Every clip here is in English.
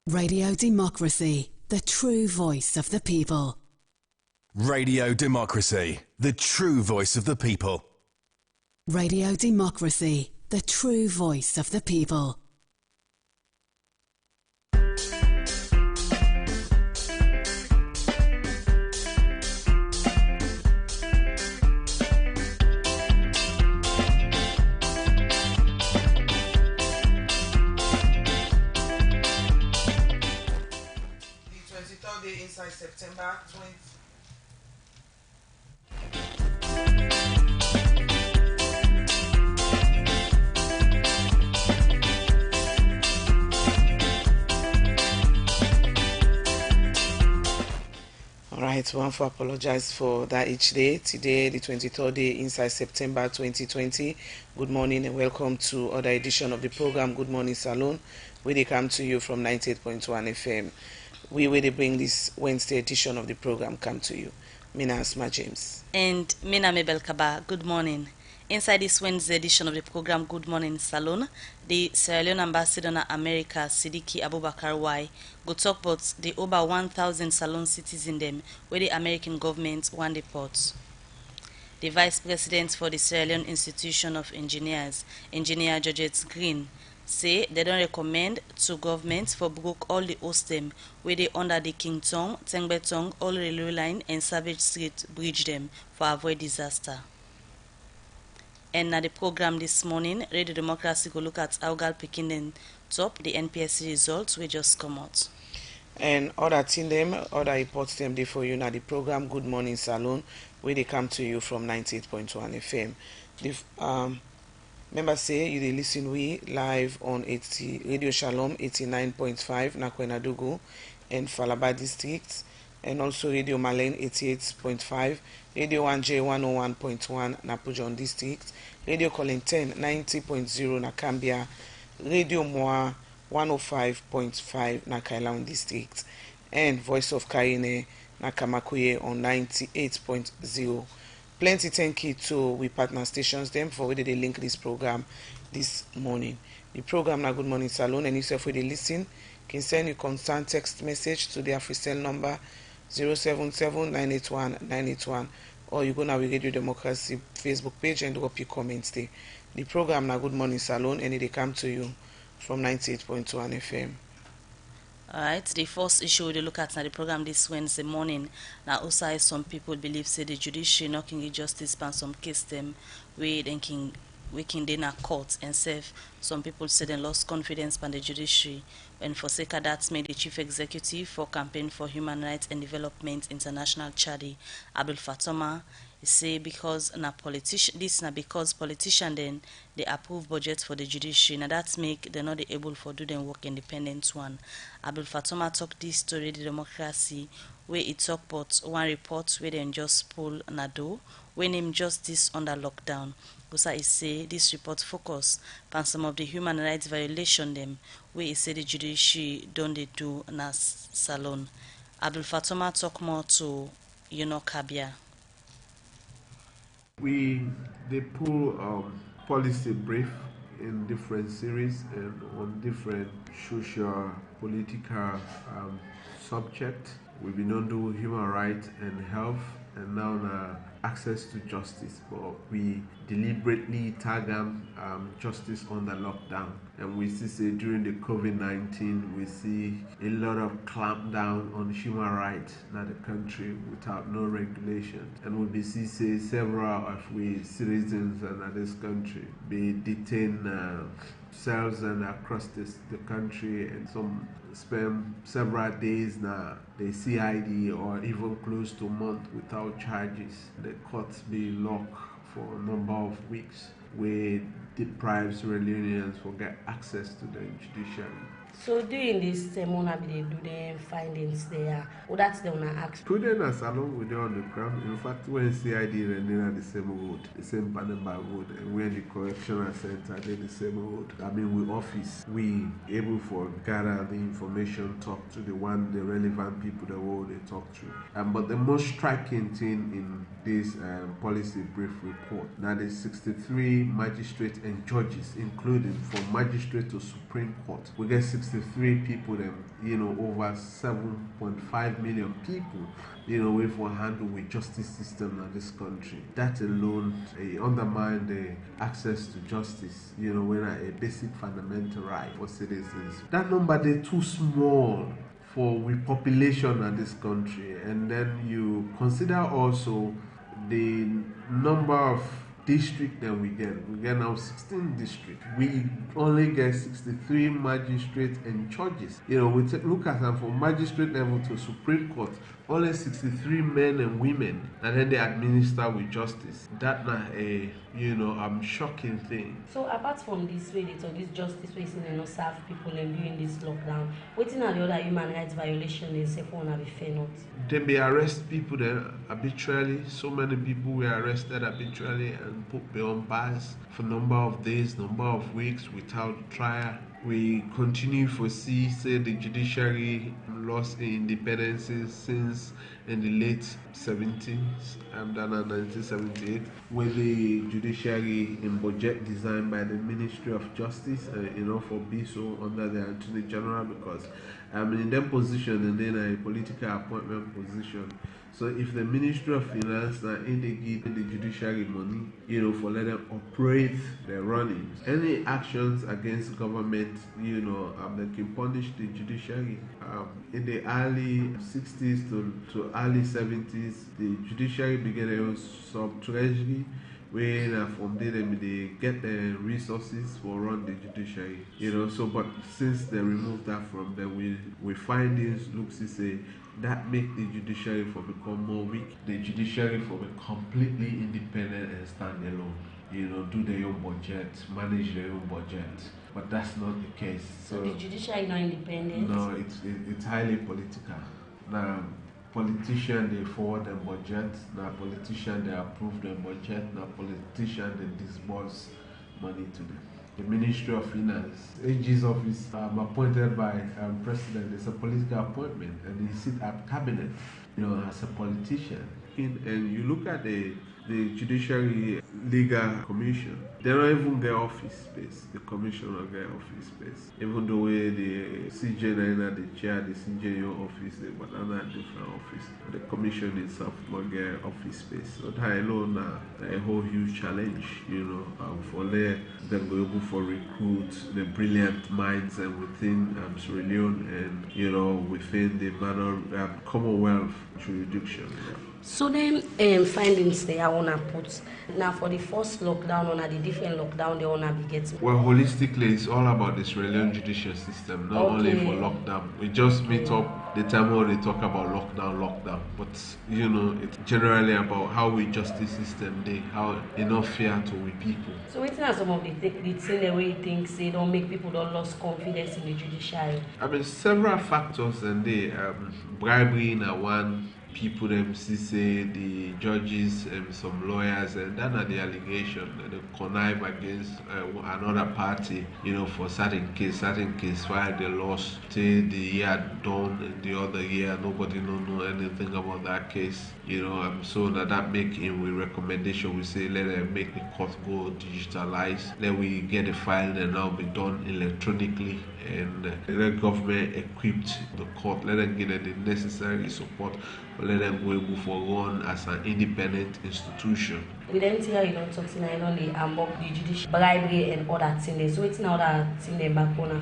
Radio Democracy, the true voice of the people. Radio Democracy, the true voice of the people. Radio Democracy, the true voice of the people. Inside September 20. Alright, we want to apologize for that each day. Today, the 23rd day inside September 2020. Good morning and welcome to other edition of the program Good Morning Salon, where they come to you from 98.1 FM. We will bring this Wednesday edition of the program come to you. Mina Asma James. And Mina Mabel Kaba, good morning. Inside this Wednesday edition of the program Good Morning Salon, the Sierra Leone Ambassador in America, Sidiki Abubakar Y, go talk about the over 1,000 Salon cities in them where the American government want the ports. The Vice President for the Sierra Leone Institution of Engineers, Engineer Georgette Green, say they don't recommend to government for broke all the hostem where they under the King Tong, Tengbetong, all railway line and Savage Street bridge them for avoid disaster. And at the program this morning, Radio Democracy go look at how Gal Pekin top the NPSC results we just come out. And other team them, other reports them there for you now the program Good Morning Salon where they come to you from 98.1 FM. The members say you listen we live on Radio Shalom 89.5 Nakwenadugu and Falaba districts, and also Radio Malen 88.5, Radio 1J 101.1 Napujon district, Radio Colin 10 90.0 Nakambia, Radio Moa 105.5 Nakailaun district, and Voice of Kaine Nakamakuye on 98.0. Plenty thank you to we partner stations them for where they link this program this morning. The program na Good Morning Salon, and yourself where they listen can send you constant text message to their free cell number 077-981-981, or you go now with Radio Democracy Facebook page and drop your comments there. The program na Good Morning Salon, and they come to you from 98.1 FM. Alright, the first issue we look at now the program this Wednesday morning. Now also some people believe say the judiciary not can get justice ban some case them we can in a court and save. Some people say they lost confidence by the judiciary, and for sake of that made the chief executive for Campaign for Human Rights and Development International Chadi, Abdul Fatoma, say because because politician then they approve budgets for the judiciary. Now that's make they're not able for do them work independent one. Abdul Fatoma talked this story the democracy where it talk about one report where they just pull Nado when him justice under lockdown. Because I say this report focus on some of the human rights violation them where he say the judiciary don't they do na salon. Abdul Fatoma talk more to Kabia. They pull policy brief in different series and on different social, political subjects. We've been on to human rights and health, and now access to justice. But we deliberately tag justice under lockdown, and we see during the COVID-19 we see a lot of clampdown on human rights in the country without no regulation, and we see several of we citizens in this country be detained cells and across the country, and some spend several days now the CID or even close to a month without charges. The courts be locked for a number of weeks, where deprives Sierra for get access to the judiciary. So during this ceremony, they do the findings there. Or that's the one I asked. Students as along with them on the ground. In fact, when CID and the same road, the same Panama road, and when the correctional center they the same road. I mean, we office, we able for gather the information, talk to the relevant people the world they talk to. But the most striking thing in this policy brief report, now there's 63 magistrates and judges, including from magistrate to Supreme Court. We get 63 63 people, them, over 7.5 million people, we for handle with justice system in this country. That alone undermine the access to justice, when a basic fundamental right for citizens. That number, they're too small for with population in this country. And then you consider also the number of district that we get now 16 districts. We only get 63 magistrates and judges. We look at them from magistrate level to Supreme Court, only 63 men and women, and then they administer with justice. That's not a shocking thing. So apart from this way, this justice way they not serve people and during this lockdown, waiting on the other human rights violation is if one have a fair note. Then they arrest people there arbitrarily. So many people were arrested arbitrarily and put behind bars for number of days, number of weeks without trial. We continue to see, the judiciary lost independence since in the late 70s, than 1978, with the judiciary in budget designed by the Ministry of Justice, for BISO under the Attorney General, because in their position and then a political appointment position. So if the Ministry of Finance now they give the judiciary money, for let them operate their running, any actions against government, they can punish the judiciary. In the early 60s to early 70s, the judiciary began a sub-treasury where from there they get the resources for run the judiciary. But since they removed that from them, we findings looks to say that make the judiciary for become more weak. The judiciary for be completely independent and stand alone. Do their own budget, manage their own budget. But that's not the case. So the judiciary not independent? No, it's highly political. Now, politicians they forward their budget. Now, politicians they approve their budget. Now, politicians they disburse money to them. The Ministry of Finance, AG's office, appointed by President. It's a political appointment, and he sit at cabinet, as a politician. And you look at the Judiciary Legal Commission, they don't even get office space. The commissioner get office space. Even though the CJ the chair, the CJO office, but another different office. The commission itself not get office space. So that alone a whole huge challenge, for them go able for recruit the brilliant minds and within Sierra Leone and within the Commonwealth jurisdiction. So then findings they I wanna put now for the first lockdown on the different lockdown they wanna be getting. Well, holistically, it's all about the Sierra Leone judicial system, not only for lockdown. We just meet up the time when they talk about lockdown, but it's generally about how we justice system they how enough fear to we people. So waiting at some of the thing the way things they don't make people don't lose confidence in the judiciary. Several factors and they bribery in one. People them say the judges and some lawyers and that are the allegation that they connive against another party, for certain case while they lost till the year done and the other year nobody know anything about that case, so that make him with recommendation we say let them make the court go digitalized, let we get the file and now be done electronically and let government equipped the court, let them get the necessary support. Let them go able for run as an independent institution. We then hear you don't talk tonight only about the judicial bribery and other things. So it's now that thing they back on a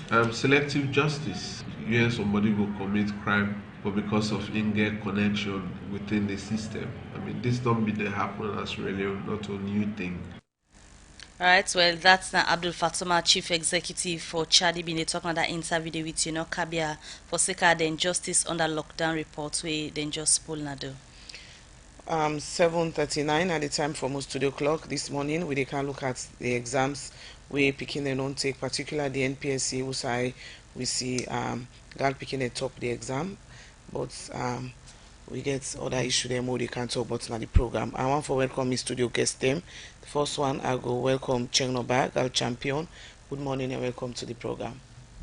fair. Selective justice. Somebody will commit crime, but because of in-get connection within the system. This don't be the happen as really not a new thing. Alright, well, that's now Abdul Fatuma, Chief Executive for Chadi, been talking about that interview with Kabia for Seka the injustice under lockdown report where then just pull Nado. 7:39 at the time for most studio clock this morning. We can look at the exams we picking and don't take, particularly the NPSC, who we see girl picking a top the exam, but we get other issue them who they can't talk about in the program. I want to welcome my studio guest them. The first one I go welcome Chengnoba, girl champion. Good morning and welcome to the program.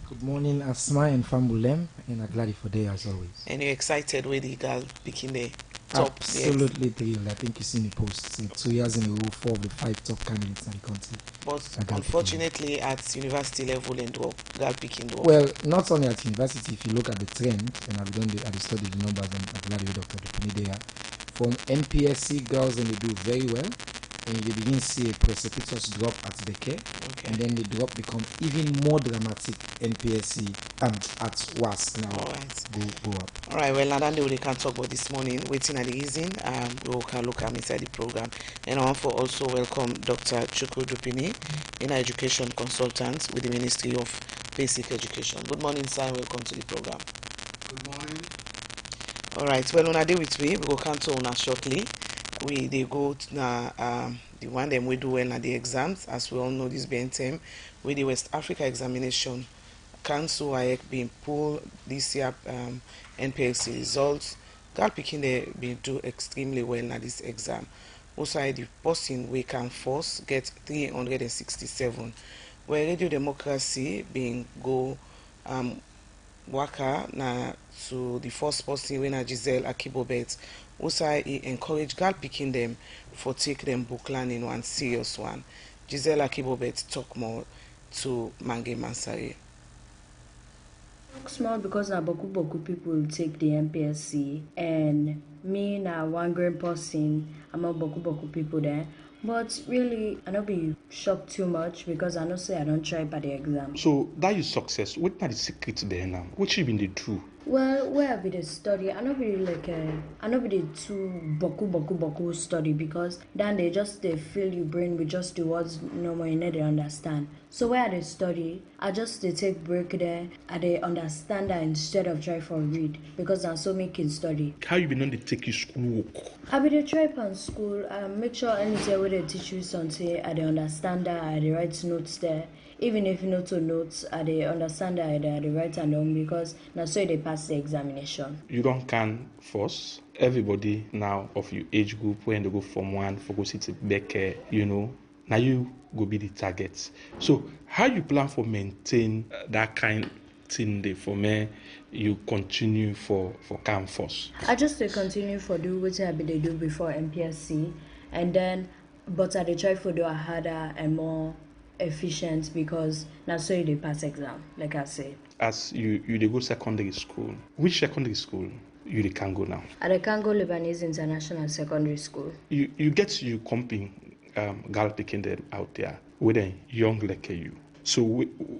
Good morning, Asma and Fambulem, and I'm glad for day as always. And you're excited with the girl picking there? top. Absolutely thrilled. I think you've seen the posts. In 2 years in a row, 4 of the 5 top candidates in the country. But unfortunately, at university level, and girl picking the Well, not only at university, if you look at the trend, and I've done I studied the numbers, and I'm glad you Dr. Dupini there. From NPSC, girls, and they do very well. And you begin to see a precipitous drop at the care, and then the drop become even more dramatic NPSC at WAS now. All right. Go up. All right, well, now that we can talk about this morning, waiting at the reason, we can look at inside the program. And I want to also welcome Dr. Chukwu Dupini, an education consultant with the Ministry of Basic Education. Good morning, sir, and welcome to the program. Good morning. All right, well, on a day with we will come to una shortly. They go to the one them we do well at the exams, as we all know this being term, with the West Africa examination council IEC being pulled this year, NPSC results. Girl picking they been do extremely well at this exam. Also the person we can force get 367. Where Radio Democracy being go waka na to the first person when Giselle Akibobet. Also, he encourage girl picking them for take them book learning one serious one. Giselle Akibobet talk more to Mange Mansari. Talk small because na boku people take the NPSC, and me na one grade person. I'm a boku people there. But really, I don't be shocked too much because I know say I don't try by the exam. So that is success. What are the secrets there now? What you been the true? Well, where I be the study, I not be like I not be the too boku study because then they fill your brain with just the words no more you need to understand. So where they study, I just they take break there, I they understand that instead of try for read because I'm so making study. How you been on the take you school work? I be the try on school. I make sure anytime where they teach you something, I they understand that, I they write notes there. Even if you know to notes, I they understand that I they write and down because now so they pass the examination. You don't can force everybody now of your age group when they go from one for go sit back, now you go be the target. So how you plan for maintain that kind thing there for me? You continue for campus. I just continue for do what I be they do before NPSC, and then but I they try for do a harder and more efficient because now so they pass exam, like I said. As you they go secondary school, which secondary school you can go now? At the Congo Lebanese International Secondary School. You get you comping girl picking them out there with a young like you. So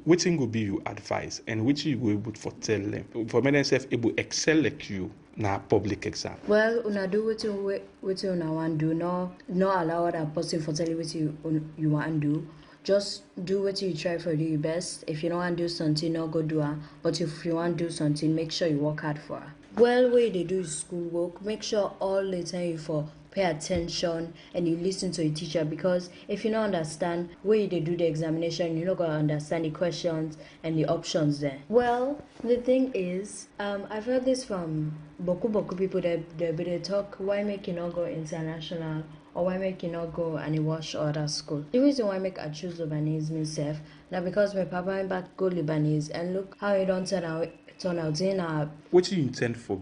which thing will be your advice and which you will able to tell them for myself able excel like you na public exam? Well, una do what you want do. No allow that person for tell you what you want to do. Just do what you try for do your best. If you don't want to do something, no go do it. But if you want to do something, make sure you work hard for it. Well, what they do is schoolwork. Make sure all the time you for pay attention and you listen to your teacher because if you don't understand where they do the examination, you're not going to understand the questions and the options there. Well, the thing is, I've heard this from boku people that they talk, why make you not go international or why make you not go and you watch other school. The reason why I choose Lebanese myself, now because my papa and back go Lebanese and look how it don't turn out in a... What do you intend for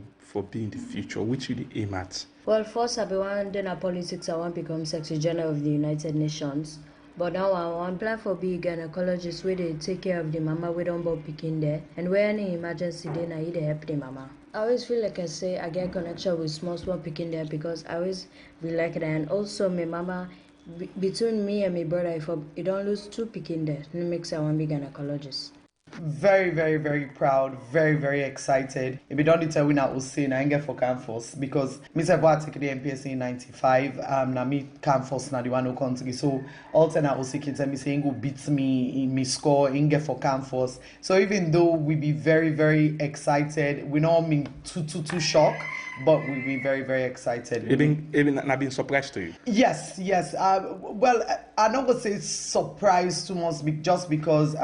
being the future? Which you aim at? Well, first I be one then politics. I want to become Secretary General of the United Nations. But now I want to plan for being a gynecologist where they take care of the mama we don't born picking there. And where any emergency then I either help the mama. I always feel like I say I get connection with small picking there because I always be like that. And also my mama, between me and my brother, if you don't lose 2 picking there, it makes I want to be a gynecologist. Very, very, very proud, very, very excited. If you don't tell me now, we'll see I get for campus because me say I take the NPSC in 95. Now me campus now the one who country. So also now we'll see kids and me saying go beats me in me score in get for campus. So even though we be very, very excited, we not mean too shocked. But we be very, very excited. Even not been surprised to you? Yes. Well, I'm not gonna say surprised too much, just because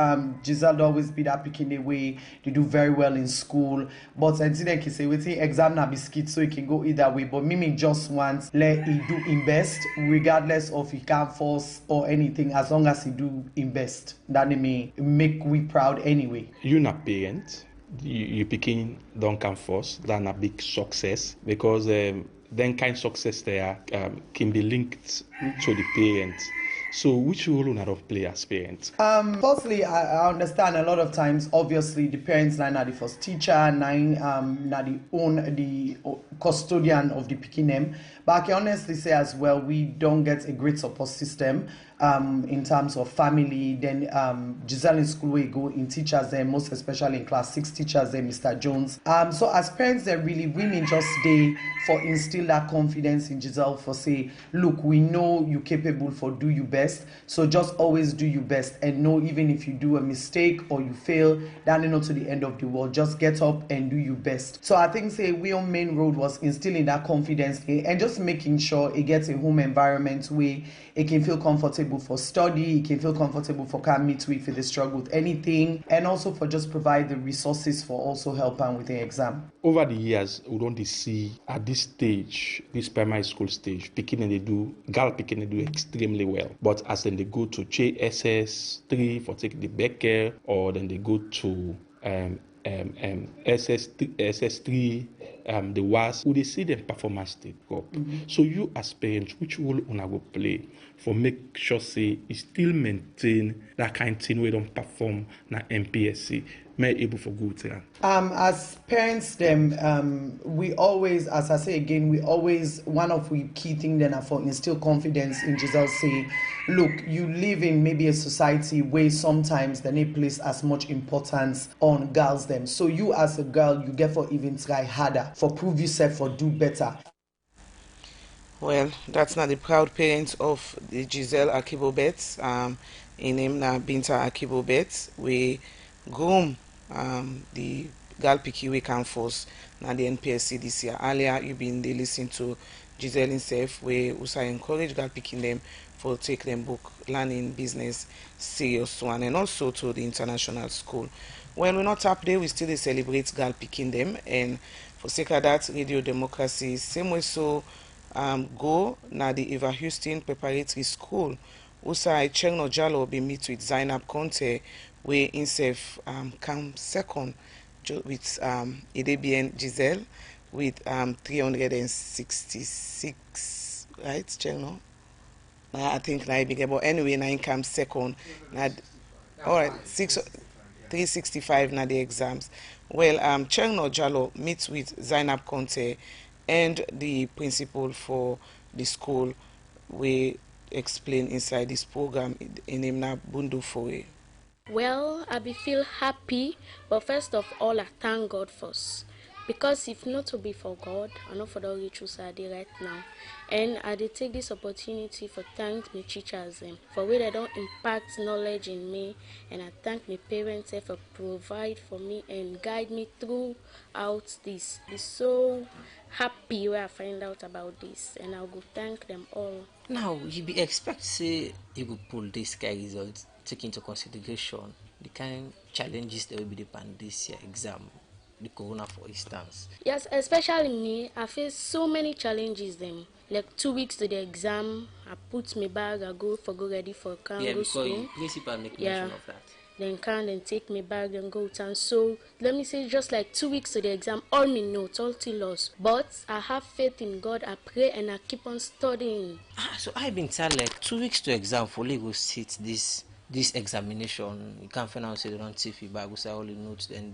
Giselle always be that picking the way they do very well in school. But until they can say, we take exam na biscuit, so it can go either way. But me just want let he do his best, regardless of he can't force or anything, as long as he do his best. That may make we proud anyway. You not parent. You picking Duncan Force, that's a big success because then kind success there can be linked to the parents. So which role una don play as parents? Firstly, I understand a lot of times, obviously, the parents na the first teacher, na the custodian of the pikin them. But I can honestly say as well, we don't get a great support system in terms of family. Then Giselle in school we go in teachers there, most especially in class 6 teachers there, Mr. Jones. So as parents, they're really women just stay for instill that confidence in Giselle for say, look, we know you're capable for do your best. So just always do your best and know even if you do a mistake or you fail, that is not to the end of the world. Just get up and do your best. So I think say we on main road was instilling that confidence and just making sure it gets a home environment where it can feel comfortable for study, it can feel comfortable for come meet with if they struggle with anything, and also for just provide the resources for also help them with the exam. Over the years, we don't see at this stage, this primary school stage, girl picking they do extremely well. But as then they go to JSS3 for take the Becker, or then they go to SS3, the WAS, we they see them performance step up. So you as parents, which role una go play for make sure say it still maintain that kind of thing we don't perform na NPSC, may able for good thing? As parents, we always, as I say again, we always, one of the key things then are for instill confidence in Giselle say, look, you live in maybe a society where sometimes they need place as much importance on girls them. So you as a girl, you get for even try harder, for prove yourself, for do better. Well, that's not the proud parents of the Giselle Akibobet, in name na Binta Akibobet. We groom the girl picky we can force na the NPSC this year. Earlier, you been they listen to Giselle himself, we also encourage girl picking them for take them book learning business serious one, and also to the international school. When we're not up there, we still celebrate girl picking them, and for sake of that, Radio Democracy same way so go na the Eva Houston Preparatory School. Usai Chengno Jalo be meet with Zainab Conte, where himself come second with EDBN Giselle with 366, right, Chengno? I think na big, but anyway, na come second. Na, all right, 365 na the exams. Well, Chengno Jalo meets with Zainab Conte and the principal for the school. We explain inside this program in Imna Bundu Foe. Well, I be feel happy, but first of all, I thank God first. Because if not to be for God, I know for the reach I did right now. And I did take this opportunity for thank my teachers for where they don't impact knowledge in me. And I thank my parents for provide for me and guide me throughout this. I'm so happy when I find out about this, and I'll go thank them all. Now, you be expect say you will pull this kind of results, take into consideration the kind of challenges that will be upon this year exam. The corona, for instance. Yes, especially me, I face so many challenges then. Like 2 weeks to the exam, I put my bag, I go ready for school. Yeah, because the principal make mention of that. Then take my bag and go down. So let me say just like 2 weeks to the exam, all my notes, all till lost. But I have faith in God, I pray and I keep on studying. So I've been told like 2 weeks to exam for legal sit this examination. You can't find out say they don't take feedback, we say all the notes, then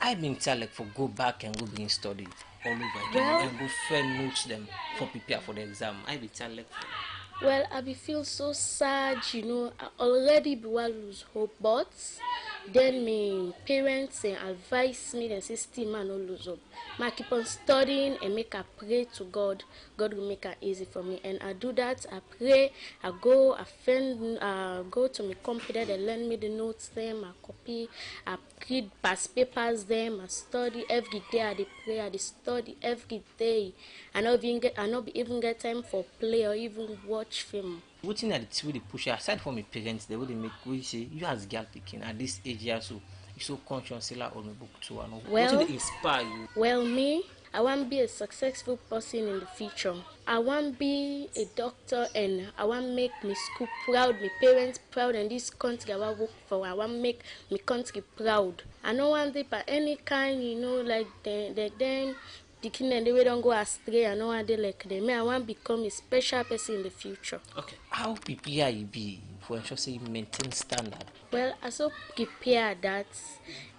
I've been told like for go back and go begin study all over again and go find notes them for prepare for the exam. I've been told like well, I be feel so sad, you know, I already be well lose hope, but then my parents advise me and say still man no lose hope. I keep on studying and make I pray to God. God will make it easy for me, and I do that. I pray, I go to my computer, they lend me the notes them, I copy, I read past papers them, I study every day, I pray, I study every day. I not even get time for play or even watch film. What thing that the push aside from my parents, they would make we say you as girl picking at this age so you so conscious like on my book too. And what did inspire you? Well, me, I want to be a successful person in the future. I want to be a doctor and I want to make my school proud, my parents proud, and this country I want to work for. I want to make my country proud. I don't want it by any kind, you know, like them pikin dem dey wey don go astray, I no wan dey like them. Me, I wan become a special person in the future. Okay, how prepare you be for ensure say you maintain standard? Well, I so prepare that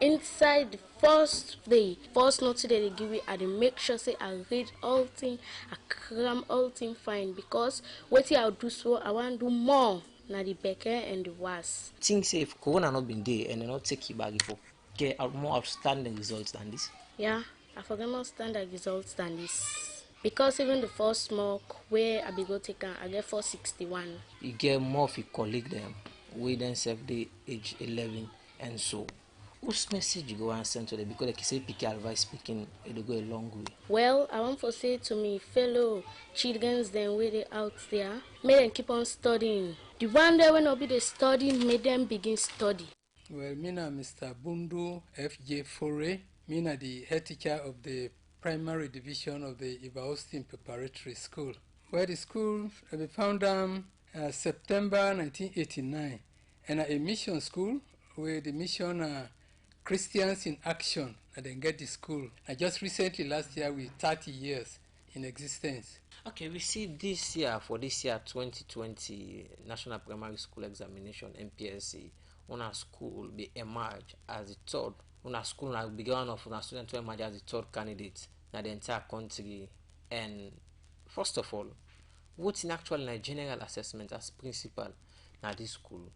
inside the first note they give me, I dey make sure say I read all thing, I cram all thing fine, because wetin I do so I want do more na the better and the worse. Think say if corona not been there and they not take you back for get more outstanding results than this? Yeah, I forget more standard results than this. Because even the first mock where I be go take I get 461. You get more of your colleague them, we then serve the age 11 and so. Whose message you go and send to them? Because like you say, pick advice speaking, it'll go a long way. Well, I want to say to me fellow children them where they out there, may them keep on studying. The one day when I'll be the studying, may them begin study. Well, me na Mr. Bundu F.J. Fore, me na the head teacher of the primary division of the Iba Austin Preparatory School. Where the school we found September 1989, and a mission school where the mission Christians in Action, and then get the school. I just recently last year with 30 years in existence. Okay, we see this year, for this year 2020 National Primary School Examination, NPSC, una school be emerge as the third, una school na began of una student to emerge as the third candidate na the entire country. And first of all, what's in actual general assessment as principal na this school,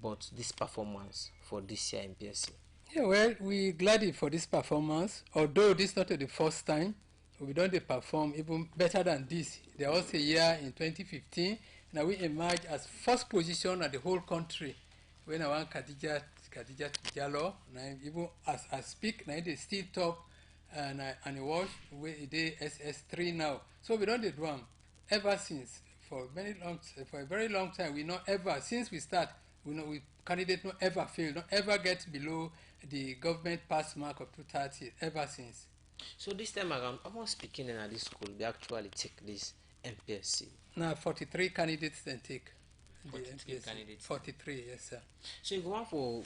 but this performance for this year NPSC? Yeah, well, we glad for this performance, although this is not the first time. We don't perform even better than this. There was a year in 2015, now we emerged as first position at the whole country. When I want Khadija Tijalo, even as I speak, now they still top and watch where they SS3 now. So we don't do them ever since for a very long time. We not ever since we start. We candidate not ever fail, not ever get below the government pass mark of 230 ever since. So this time around, almost speaking in this school, they actually take this NPSC. Now 43 candidates then take. 43 candidates. 43, yes, sir. So you go on for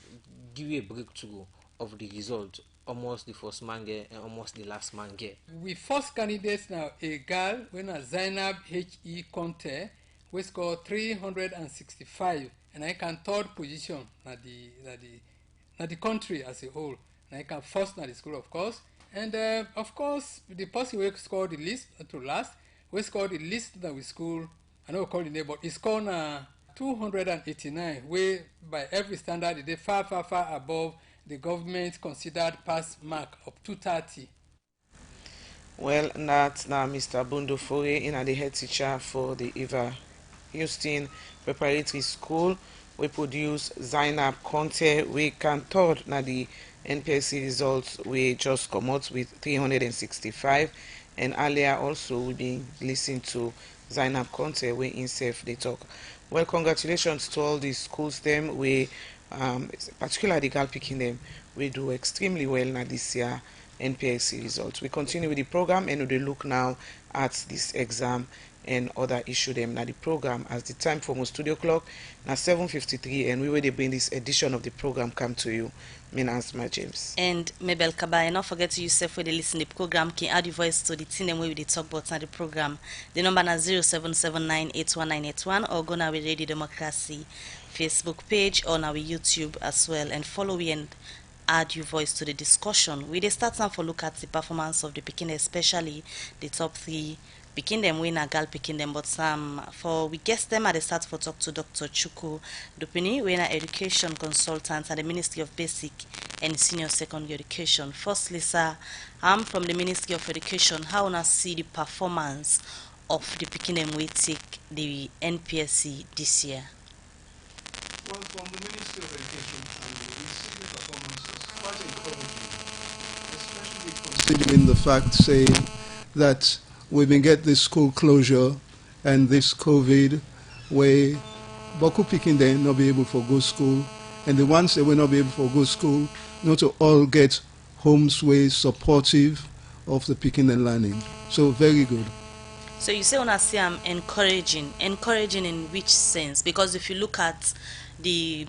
give you a breakthrough of the result, almost the first man get and almost the last man get. We first candidates now a girl when a Zainab H.E. Conte, we scored 365, and I can third position at the country as a whole. And I can first at the school, of course. And of course, the person who scored the list to last, we scored the list that we school. I know we call the name, but it's called 289, where by every standard, they far above the government considered pass mark of 230. Well, that's now Mr. Bundo Fore, in the head teacher for the Eva Houston Preparatory School. We produce Zainab Conte. We can third na the NPSC results. We just come out with 365, and earlier also we been listening to Zainab Conte we in safe they talk. Well, congratulations to all the schools them. We particularly the girl picking them. We do extremely well now this year NPSC results. We continue with the program and we look now at this exam and other issue them now the program as the time for most studio clock now 7:53, and we will bring this edition of the program come to you. My name is James and Mabel Kaba. And not forget to yourself when they listen to the program can add your voice to the team and we will talk about now the program. The number is 0779819181 or go now with Radio Democracy Facebook page or now with YouTube as well, and follow me and add your voice to the discussion. We start now for look at the performance of the Pekin, especially the top three. Picking them win a gal picking them, but some for we guess them at the start for talk to Dr. Chuku Dupini, we are education consultant at the Ministry of Basic and Senior Secondary Education. Firstly, sir, I'm from the Ministry of Education. How na see the performance of the picking them we take the NPSC this year? Well, from the Ministry of Education, we see the performance as quite encouraging, especially considering the fact, say, that we've been getting this school closure and this COVID, where Boku picking them not be able to go school, and the ones that will not be able to go school, not to all get homes way supportive of the picking and learning. So very good. So you say when I say I'm encouraging in which sense? Because if you look at the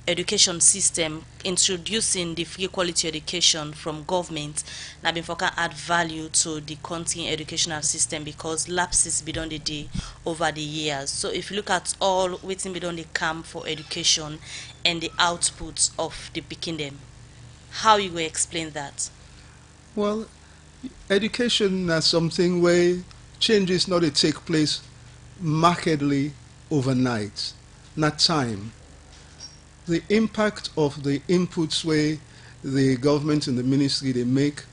education system, introducing the free quality education from government, na been for can add value to the continuing educational system because lapses be done the day over the years. So if you look at all waiting be done the camp for education and the outputs of the picking them, how you will explain that? Well, education is something where changes not to take place markedly overnight, not time. The impact of the inputs where the government and the ministry they make,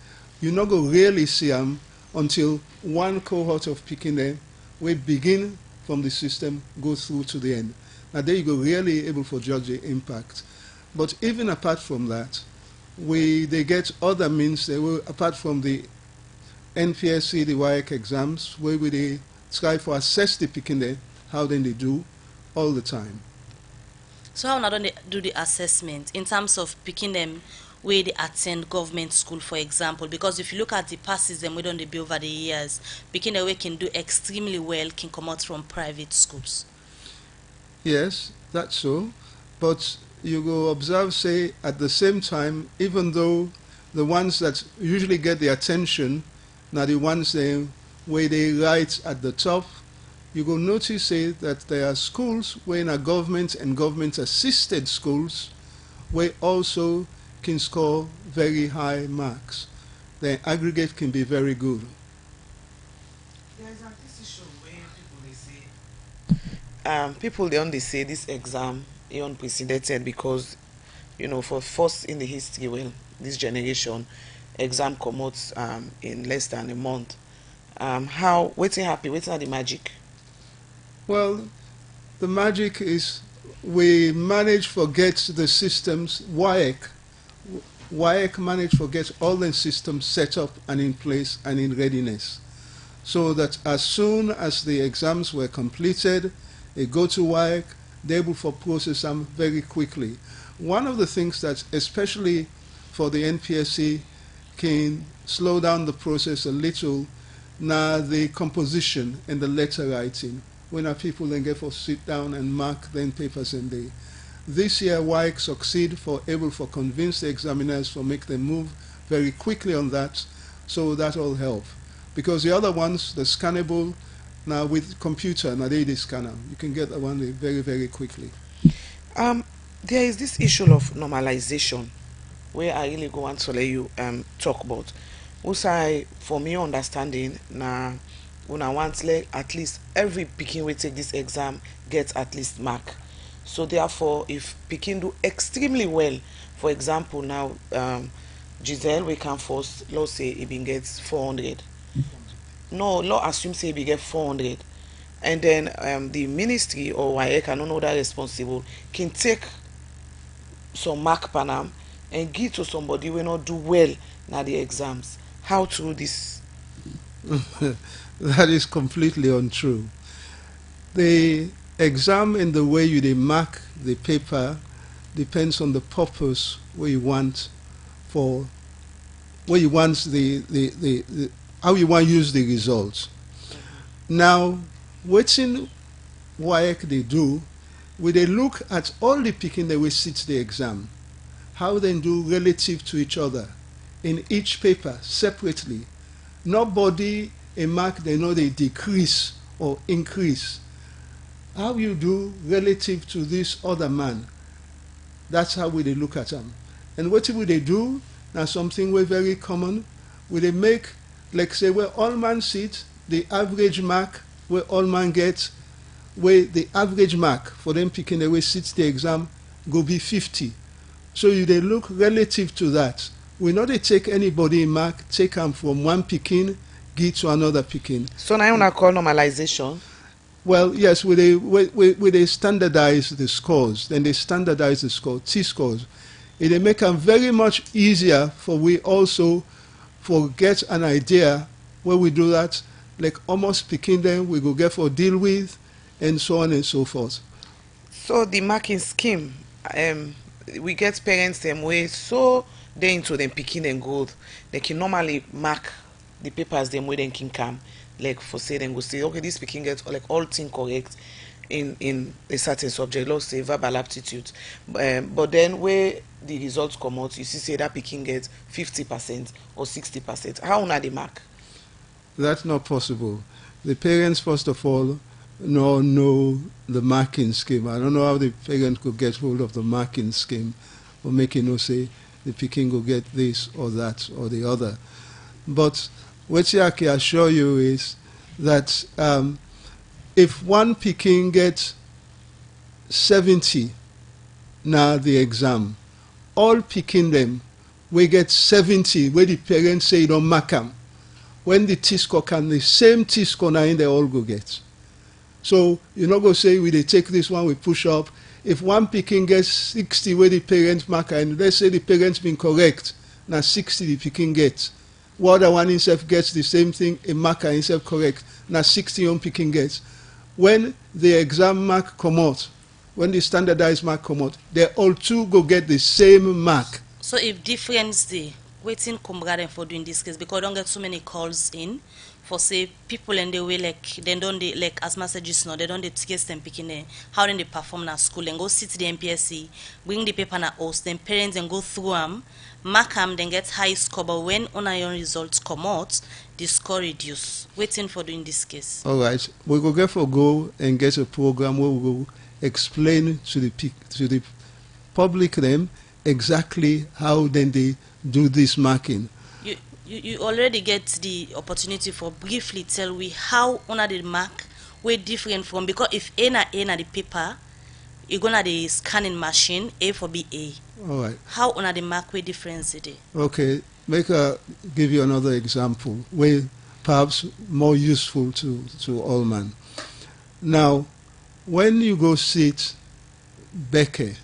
you not go really see them until one cohort of picking them will begin from the system, go through to the end. Now there you go really able to judge the impact. But even apart from that, they get other means, they will, apart from the NPSC, the WIAC exams, where they try to assess the picking them, how then they do all the time. So how not do the assessment in terms of picking them where they attend government school, for example? Because if you look at the passes them we don't be over the years, picking the way can do extremely well can come out from private schools. Yes, that's so. But you go observe, say, at the same time, even though the ones that usually get the attention, now the ones where they write at the top, you go notice, say, that there are schools where in a government and government-assisted schools where also can score very high marks. The aggregate can be very good. There is this issue where people they only say this exam is unprecedented because, you know, for first in the history, well, this generation, exam comes in less than a month. How waiting happy, waiting at the magic? Well, the magic is we manage to get the systems, WIAC managed to get all the systems set up and in place and in readiness. So that as soon as the exams were completed, they go to WIAC, they're able to process them very quickly. One of the things that, especially for the NPSC, can slow down the process a little, now the composition and the letter writing, when our people then get to sit down and mark then papers in there. This year, WIAC succeed for able to convince the examiners to make them move very quickly on that, so that will help. Because the other ones, the scannable, now with computer, now they scanner, you can get the one very, very quickly. There is this issue of normalization, where I really go on to let you talk about. Also, for me understanding, now when I want at least every Peking will take this exam gets at least mark. So therefore, if Peking do extremely well, for example, now Giselle we can force, let's say he gets 400. No, law assume say he get 400, and then the ministry or WIAC, I don't know that responsible, can take some mark panam and give to somebody who not do well now the exams. How true this? That is completely untrue. The exam and the way you mark the paper depends on the purpose where you want for, where you want the how you want to use the results. Now, what's in WIAC they do, when they look at all the picking that will sit the exam, how they do relative to each other in each paper separately. Nobody a mark they know they decrease or increase. How you do relative to this other man, that's how we they look at them. And what will they do? Now something we very common, will they make, like say where all man sit, the average mark where all man gets, where the average mark for them picking the way sits the exam go be 50. So you they look relative to that. We not they take anybody in mark, take them from one picking, give to another picking. So now you want to call normalization? Well, yes, they standardize the scores, then they standardize the score, T-scores. It make them very much easier for we also for get an idea where we do that, like almost picking them, we go get for deal with, and so on and so forth. So the marking scheme, we get parents them way so they into them picking and good. They can normally mark the papers them way they can come. Like for say them go say, okay, this picking gets like all thing correct. in a certain subject, let's say verbal aptitude, but then where the results come out, you see say that pikin get 50% or 60%. How una dey mark? That's not possible. The parents, first of all, know the marking scheme. I don't know how the parent could get hold of the marking scheme or make say the pikin go get this or that or the other. But what I can assure you is that if one pikin gets 70 now the exam, all pikin them we get 70 where the parents say don't mark them. When the T-score can the same T-score now they all go get. So you not go say we they take this one, we push up. If one pikin gets 60 where the parents mark, and let's say the parents been correct, now 60 the pikin gets. What other one himself gets the same thing, a marker himself correct, now 60 on pikin gets. When the exam mark come out, when the standardized mark come out, they all two go get the same mark. So if difference the waiting come garden for doing this case, because I don't get so many calls in for say people and the way like they don't they, like as messages now they don't they case them picking how then they perform na school and go sit to the NPSC, bring the paper na host, then parents and go through them, mark them, then get high score. But when on your results come out, the score reduce. Waiting for doing this case. All right, we go and get a program where we will explain to the public them exactly how then they do this marking. You already get the opportunity for briefly tell we how on the mark we're different from, because if A na the paper, you're gonna the scanning machine A for B A. All right. How on the mark we difference it? Okay, give you another example where perhaps more useful to all man. Now, when you go sit Becker,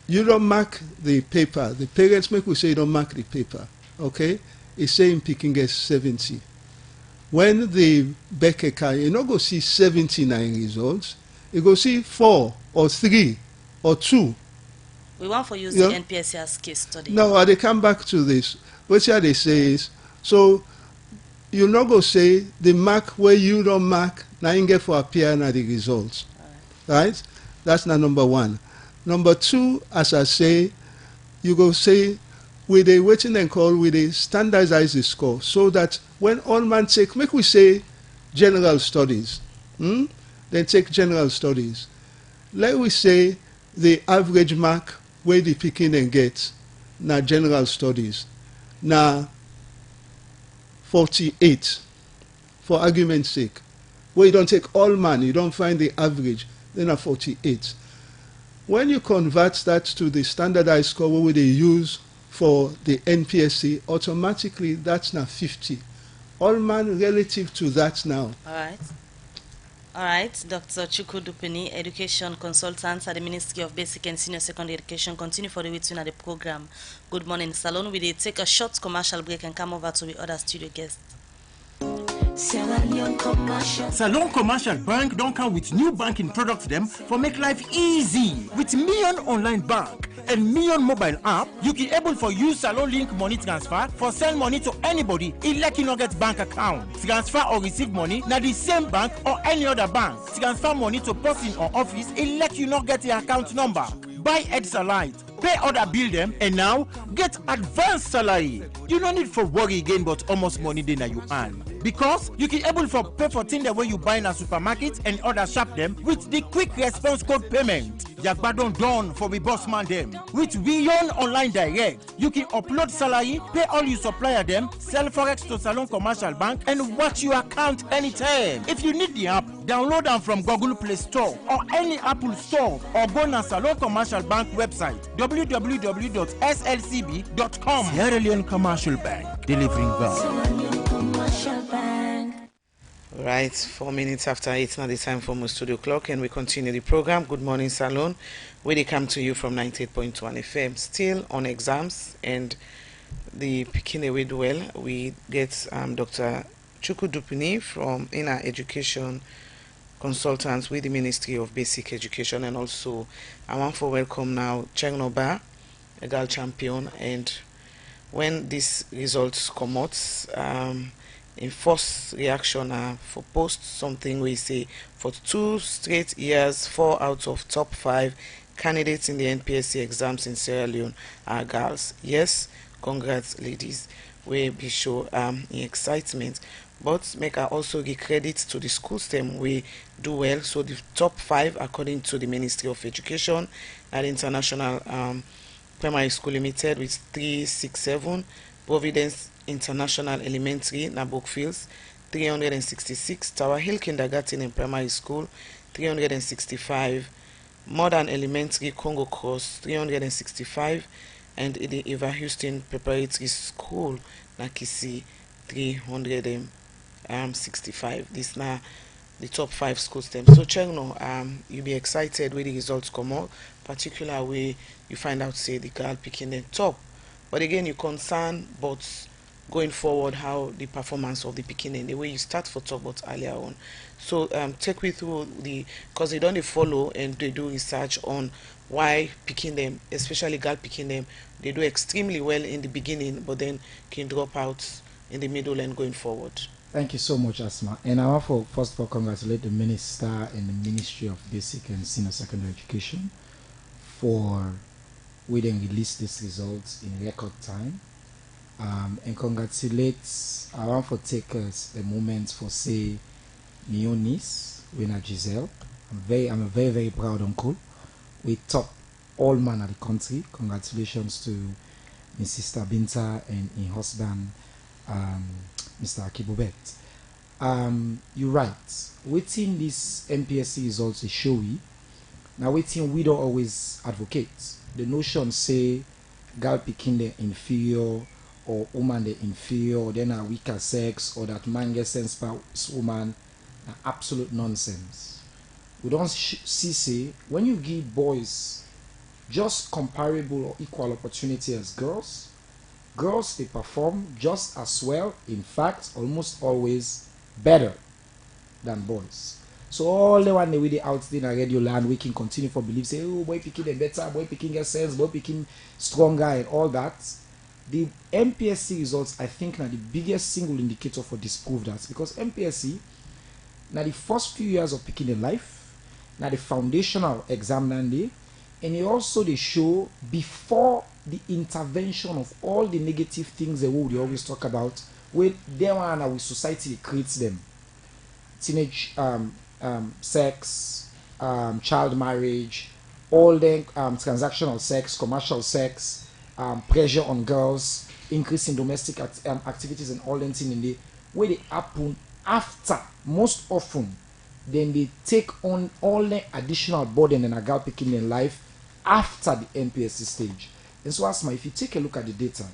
you don't mark the paper. The parents make we say you don't mark the paper. Okay? It's saying picking gets 70. When the Becker can, you not go see 79 results. You go see 4 or 3 or 2. We want for use the NPSC as case study. No, they come back to this. What they say is, so you not go say the mark where you don't mark, now you get for appear na the results. Right? That's not number one. Number two, as I say, you go say, with a waiting and call, with a standardize the score, so that when all man take, make we say general studies, then take general studies. Let we say the average mark where the picking and get, now general studies, now 48, for argument's sake. Where you don't take all man, you don't find the average, then a 48. When you convert that to the standardized score what they use for the NPSC, automatically that's now 50. All man relative to that now. All right, Dr. Chukwu Dupini, Education Consultant at the Ministry of Basic and Senior Secondary Education. Continue for the waiting at the program. Good morning, Salon. We will take a short commercial break and come over to the other studio guests. Salon Commercial Bank don't come with new banking products them for make life easy. With Million Online Bank and Million Mobile app, you can able for use Salon Link money transfer for send money to anybody like you not get bank account. Transfer or receive money na the same bank or any other bank. Transfer money to person or office like you not get the account number. Buy Ed Salite, pay other bill them, and now get advanced salary. You don't need for worry again but almost money then you earn. Because you can able for pay for things the way you buy in a supermarket and other shop them with the quick response code payment. Yagbadon done for the boss man them. With Beyond Online Direct, you can upload salary, pay all your supplier them, sell forex to Salon Commercial Bank, and watch your account anytime. If you need the app, download them from Google Play Store or any Apple Store, or go to Salon Commercial Bank website www.slcb.com. Sierra Leone Commercial Bank, delivering value. Right, 4 minutes after 8, now the time for my studio clock, and we continue the program. Good morning, Salon, where they come to you from 98.1 FM. Still on exams and the picking away well. We get Dr. Chukwu Dupini from Inner Education Consultants with the Ministry of Basic Education, and also I want to welcome now Chengnoba, a girl champion, and when these results come out, in first reaction for post something we say for 2 straight years 4 out of top 5 candidates in the NPSC exams in Sierra Leone are girls. Yes, congrats ladies. We be sure in excitement, but make I also give credit to the schools them we do well. So the top 5 according to the Ministry of Education and International Primary School Limited with 367, Providence International Elementary na Brookfields 366, Tower Hill Kindergarten and Primary School 365, Modern Elementary Congo Cross 365, and the Eva Houston Preparatory School na Kisi 365. This now the top 5 schools them. So check now, you be excited when the results come out, particularly where you find out say the girl picking the top. But again, you concern but going forward how the performance of the picking and the way you start for top but earlier on. So take me through the, because they don't follow and they do research on why picking them, especially girl picking them, they do extremely well in the beginning but then can drop out in the middle and going forward. Thank you so much, Asma. And I want to first of all congratulate the Minister and the Ministry of Basic and Senior Secondary Education for we then release these results in record time. And congratulate, I want to take a moment for say my own niece, winner Giselle. I'm a very, very proud uncle. We top all man of the country. Congratulations to my sister Binta and her husband, Mr. Akibobet. You're right. Waiting this NPSC results is showy. Now waiting we don't always advocate. The notion say girl picking the inferior or woman the inferior or then a weaker sex or that man gets sense past woman, absolute nonsense. We don't see say when you give boys just comparable or equal opportunity as girls, girls they perform just as well, in fact almost always better than boys. So all the one way they out there in a radio land we can continue for believe say oh boy picking them better, boy picking get sense, boy picking stronger and all that. The NPSC results I think now the biggest single indicator for disprove that, because NPSC now the first few years of picking in life, now the foundational exam day, and it also they show before the intervention of all the negative things that we always talk about, with them and with society creates them. Teenage sex, child marriage, all the transactional sex, commercial sex, pressure on girls, increase in domestic activities and all that things in the way they happen after, most often, then they take on all the additional burden and a girl picking in life after the NPSC stage. And so Asma, if you take a look at the data,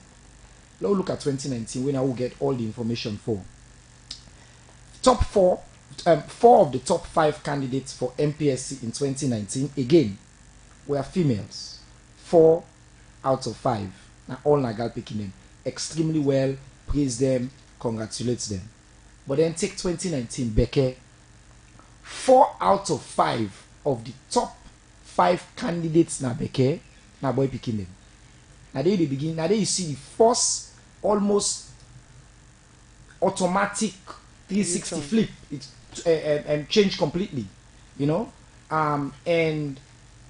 let's look at 2019 when I will get all the information for top 4 of the top 5 candidates for NPSC in 2019 again were females. 4 out of 5 now all Nagal picking them extremely well, praise them, congratulates them. But then take 2019 Beke, 4 out of 5 of the top 5 candidates na Beke na boy picking them. Now there you begin, now there you see the first almost automatic 360 flip and change completely, you know, and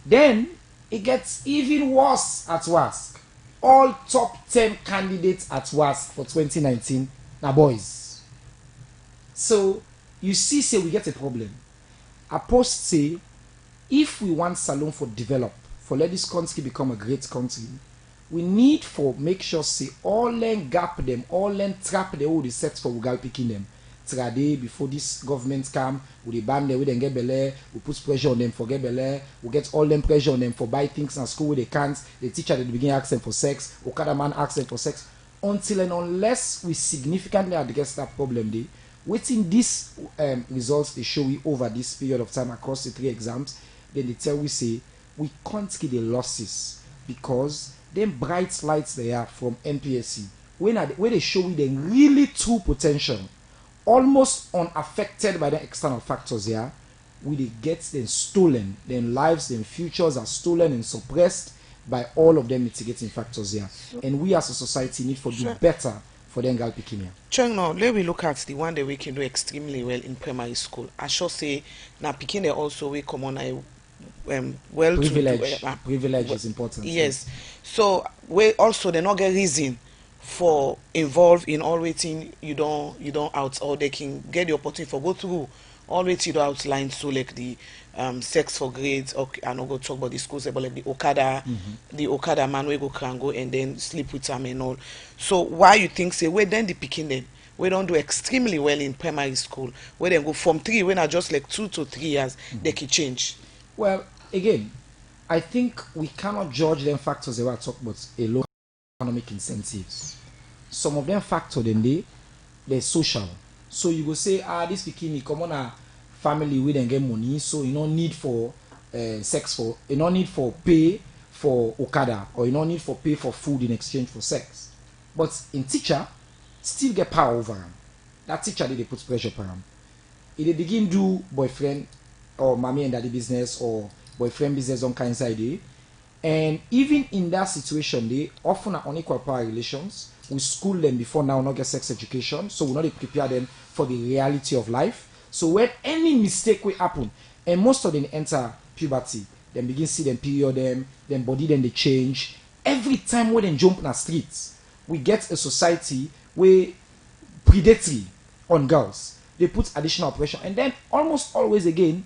then it gets even worse at WASC. All top 10 candidates at WASC for 2019 now boys. So you see, say we get a problem. I post say if we want Salone for develop, for let this country become a great country, we need for make sure say all them gap them, all them trap the all the sets for Ugal picking them. Trade before this government come, we ban them, we then get belay, we put pressure on them for get belay, we get all them pressure on them for buy things in school where they can't, the teacher at the beginning asks them for sex, Okada man asks them for sex, until and unless we significantly address that problem day, waiting these results they show we over this period of time across the 3 exams, then they tell we say we can't get the losses because them bright lights they are from NPSC when they show we the really true potential, almost unaffected by the external factors here, we they get them stolen, their lives, their futures are stolen and suppressed by all of them mitigating factors here. And we as a society need to do better for them girl picking here. Cheng, now let we look at the one that we can do extremely well in primary school. I should say now picking there also we come on a well privilege. to do, Privilege is important. Yes. So we also they not get reason for involved in all waiting you don't out, or they can get the opportunity for go through all waiting you don't outline, so like the sex for grades, or I not go talk about the schools about like the Okada man we can go and then sleep with them and all. So why you think say we then the picking them we don't do extremely well in primary school, where they go from 3 when are just like 2 to 3 years they can change? Well, again, I think we cannot judge them factors that we are talking about alone. Economic incentives. Some of them factor then they're social. So you go say, this bikini come on a family we then get money, so you don't need for sex for, you don't need for pay for Okada, or you don't need for pay for food in exchange for sex. But in teacher, still get power over them. That teacher they put pressure on them. If they begin do boyfriend or mommy and daddy business, or boyfriend business on kind side day, and even in that situation they often are unequal power relations. We school them before now not get sex education, so we not prepare them for the reality of life. So when any mistake will happen, and most of them enter puberty, then begin see them period them body then they change. Every time when they jump in the streets, we get a society where predatory on girls. They put additional pressure, and then almost always again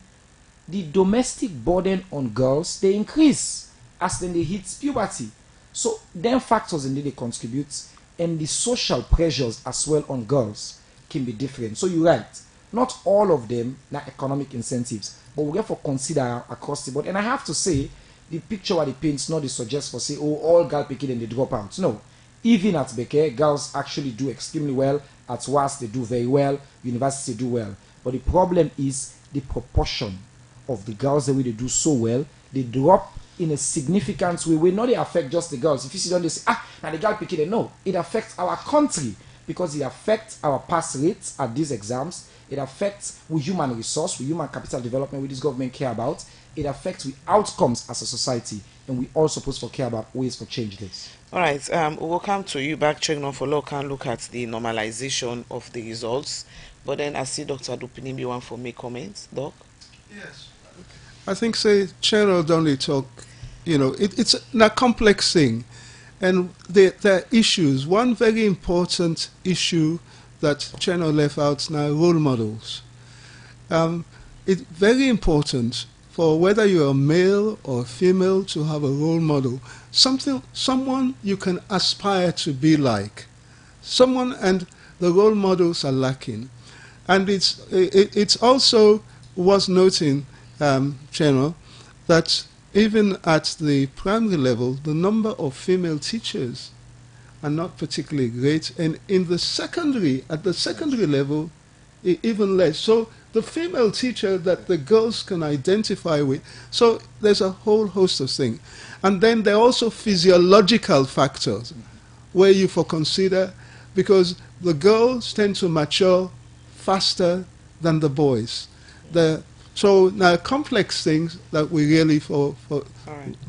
the domestic burden on girls they increase as then they hit puberty. So them factors in they contribute, and the social pressures as well on girls can be different. So you're right, not all of them are economic incentives, but we have to consider across the board. And I have to say, the picture what it paints not the suggest for say, oh, all girl picking and they drop out. No, even at Beke, girls actually do extremely well. At WAS they do very well, university do well. But the problem is the proportion of the girls the way they do so well, they drop in a significant way. We not they affect just the girls. If you see them, they say, now the girl picking it. No, it affects our country, because it affects our pass rates at these exams. It affects with human resource, with human capital development, with this government care about. It affects with outcomes as a society, and we all supposed to care about ways to change this. All right, we'll come to you back, checking on for look at the normalization of the results. But then I see Dr. Dupini, you want for me comments, Doc? Yes. I think, say, Cheryl Donnelly talk, it's a complex thing. And there are issues. One very important issue that Cheryl left out now, role models. It's very important for whether you're a male or female to have a role model, someone you can aspire to be like. And the role models are lacking. And it's also worth noting, Channel, that even at the primary level, the number of female teachers are not particularly great, and at the secondary level, even less. So the female teacher that the girls can identify with, so there's a whole host of things. And then there are also physiological factors where you consider, because the girls tend to mature faster than the boys. So now complex things that we really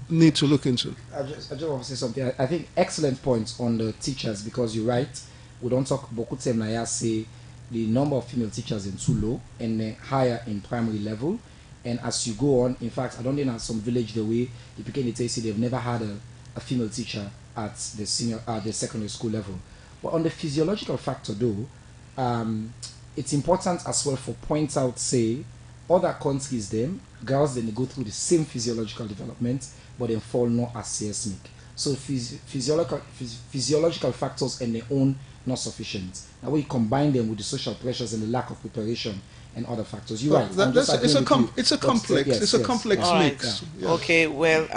need to look into. I just want to say something. I think excellent points on the teachers, because you're right. We don't talk beaucoup de time say the number of female teachers is too low and higher in primary level. And as you go on, in fact, I don't think at some village the way the people in the they've never had a female teacher at the secondary school level. But on the physiological factor though, it's important as well for point out, say, other countries them, girls then they go through the same physiological development, but then fall not as seismic. So physiological factors on their own not sufficient. Now we combine them with the social pressures and the lack of preparation and other factors. You're right. It's a complex mix. Right. Yeah. Okay, well,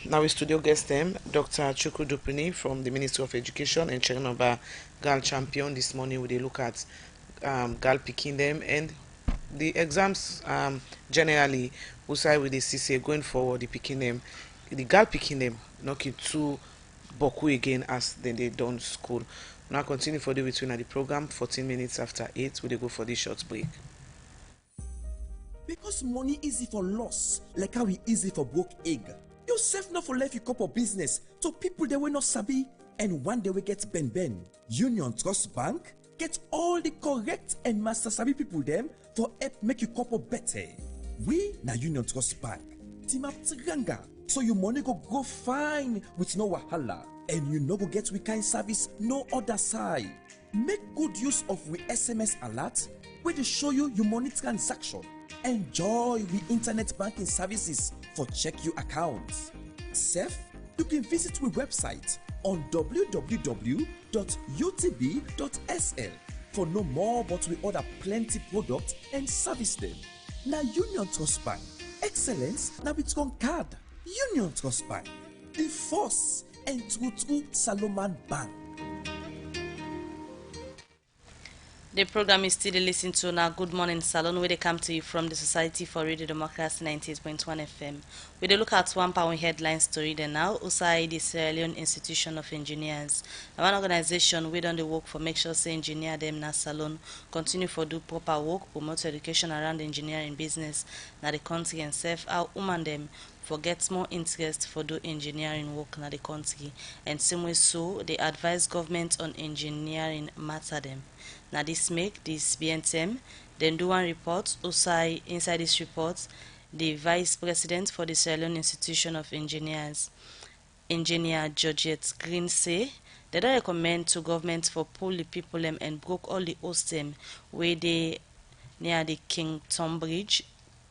now we studio guest them, Dr. Chukwu Dupini from the Ministry of Education, and Chernobyl Girl Champion. This morning we look at girl picking them, and the exams generally we say with the CCA going forward, the picking them, the girl picking them, knocking to Boku again as then they done school. Now continue for the between the program. 14 minutes after 8, we go for this short break. Because money easy for loss, like how it easy for broke egg. You save not for life you cup of business, so people they will not sabi. And one day we get Ben, Union Trust Bank, get all the correct and master sabi people them for help make you couple better. We na Union Trust Bank, team up Tiranga, so your money go fine with no wahala, and you no go get we kind service no other side. Make good use of we SMS alert where they show you your money transaction. Enjoy we internet banking services for check your accounts. Sef, you can visit we website on www.utb.sl for no more, but we order plenty products and service them. Now Union Trust Bank, excellence now with on card. Union Trust Bank, the force and true Salomon Bank. The program is still listening to now Good Morning Salon, where they come to you from the Society for Radio Democracy 98.1 FM. We will look at one power headline story then now. USAID, the Sierra Leone Institution of Engineers, one organization we done the work for make sure say engineer them na salon continue for do proper work, promote education around engineering business na the country and self how woman them for get more interest for do engineering work na the country, and same way so they advise government on engineering matter them. Now this make this BNTM then do one report. Also inside this report, the Vice President for the Sierra Leone Institution of Engineers, Engineer Georgette Green, say they don't recommend to government for pull the people and broke all the host them where they near the King Tom Bridge,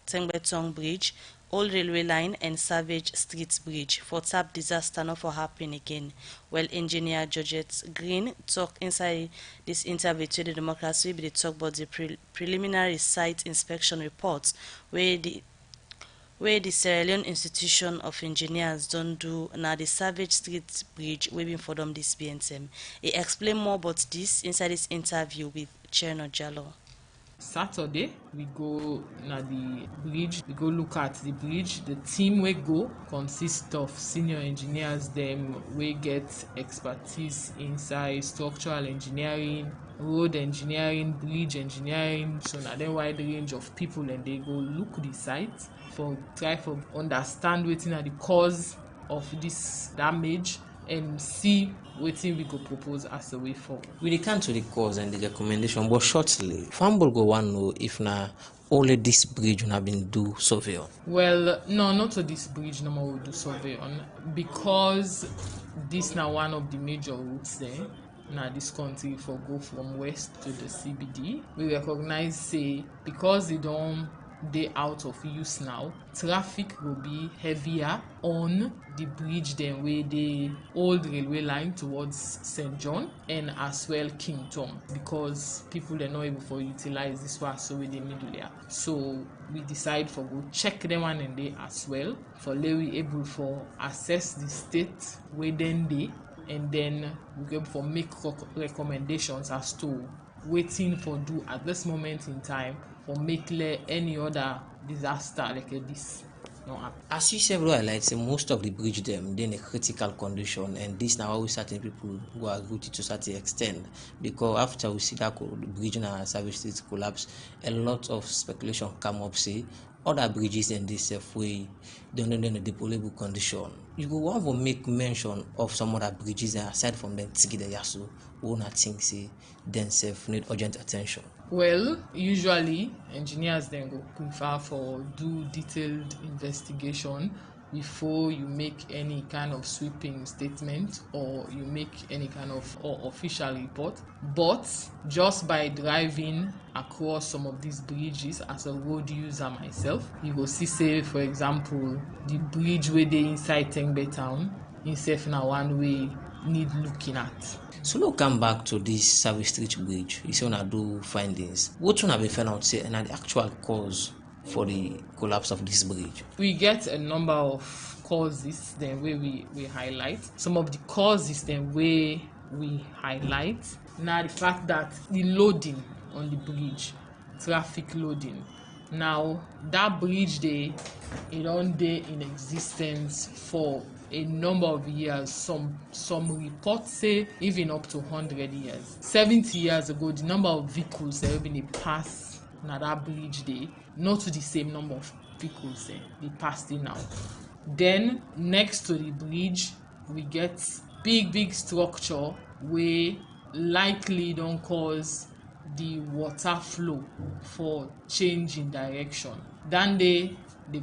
Tengbeton Bridge, Old Railway Line and Savage Street Bridge for tap disaster not for happen again. Well, Engineer Georgette Green talk inside this interview to the Democracy, they talk about the preliminary site inspection reports where the Sierra Leone Institution of Engineers don't do now the Savage Street Bridge waiting for them this BNTM. He explain more about this inside this interview with Cherno Jallo. Saturday, we go na the bridge, we go look at the bridge. The team we go consists of senior engineers, them we get expertise inside structural engineering, road engineering, bridge engineering. So now then wide range of people and they go look the site for try for understand wetin are the cause of this damage and see wetin we go propose as a way forward. We return to the cause and the recommendation, but shortly, Fambol go want know if na only this bridge have been do survey on. Well, no, not to this bridge no more we do survey on, because this now one of the major routes there. Now this country for go from west to the CBD. We recognize say because they out of use now, traffic will be heavier on the bridge than where the old railway line towards St. John and as well King Tom, because people are not able to utilize this one so with the middle there. So we decide for go check them one and they as well for we able for assess the state within they, and then we go for make recommendations as to waiting for do at this moment in time for make any other disaster like this not happen. As you several highlights, most of the bridge them in a critical condition, and this now always certain people who are good to certain extent, because after we see that bridge and Savage Street collapse, a lot of speculation come up say other bridges in this way don't in a deplorable condition. You go want to make mention of some other bridges aside from them Tigida Yasu, who not think say themselves need urgent attention. Well, usually engineers then go prefer for do detailed investigation before you make any kind of sweeping statement or you make any kind of official report. But just by driving across some of these bridges as a road user myself, you will see say for example the bridge where they inside Tengbe town itself now one way need looking at. So now come back to this Savage Street Bridge. You see when I do findings. What one have been found out say and the actual cause for the collapse of this bridge? We get a number of causes then where we highlight. Some of the causes then where we highlight now the fact that the loading on the bridge, traffic loading. Now that bridge there it on day in existence for a number of years. Some reports say even up to 100 years. 70 years ago, the number of vehicles that have been passed na that bridge there, not to the same number of vehicles they passed it now. Then next to the bridge, we get big structure wey likely don cause the water flow for change in direction. Dan dey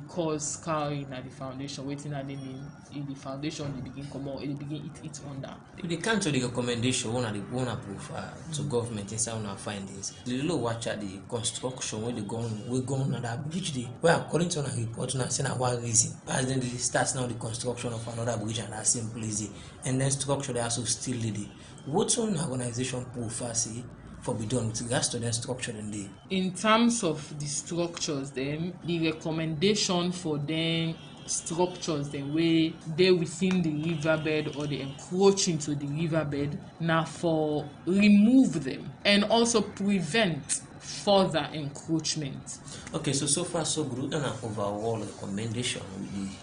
cause scarring at the foundation. Wetin that dey mean? If the foundation dey begin comot, e dey begin eat under. If they come to the recommendation, one proof to government inside una findings. The law watch the construction wey go on that bridge dey. Well, according to una report, una say na one reason. As then they start now the construction of another bridge and that same place, and then structure they also still dey. What one organization proof say for be done with regards to the structure and the in terms of the structures, then the recommendation for them structures the way they within the riverbed or they encroach into the riverbed now for remove them and also prevent further encroachment. Okay, so far so good. An overall recommendation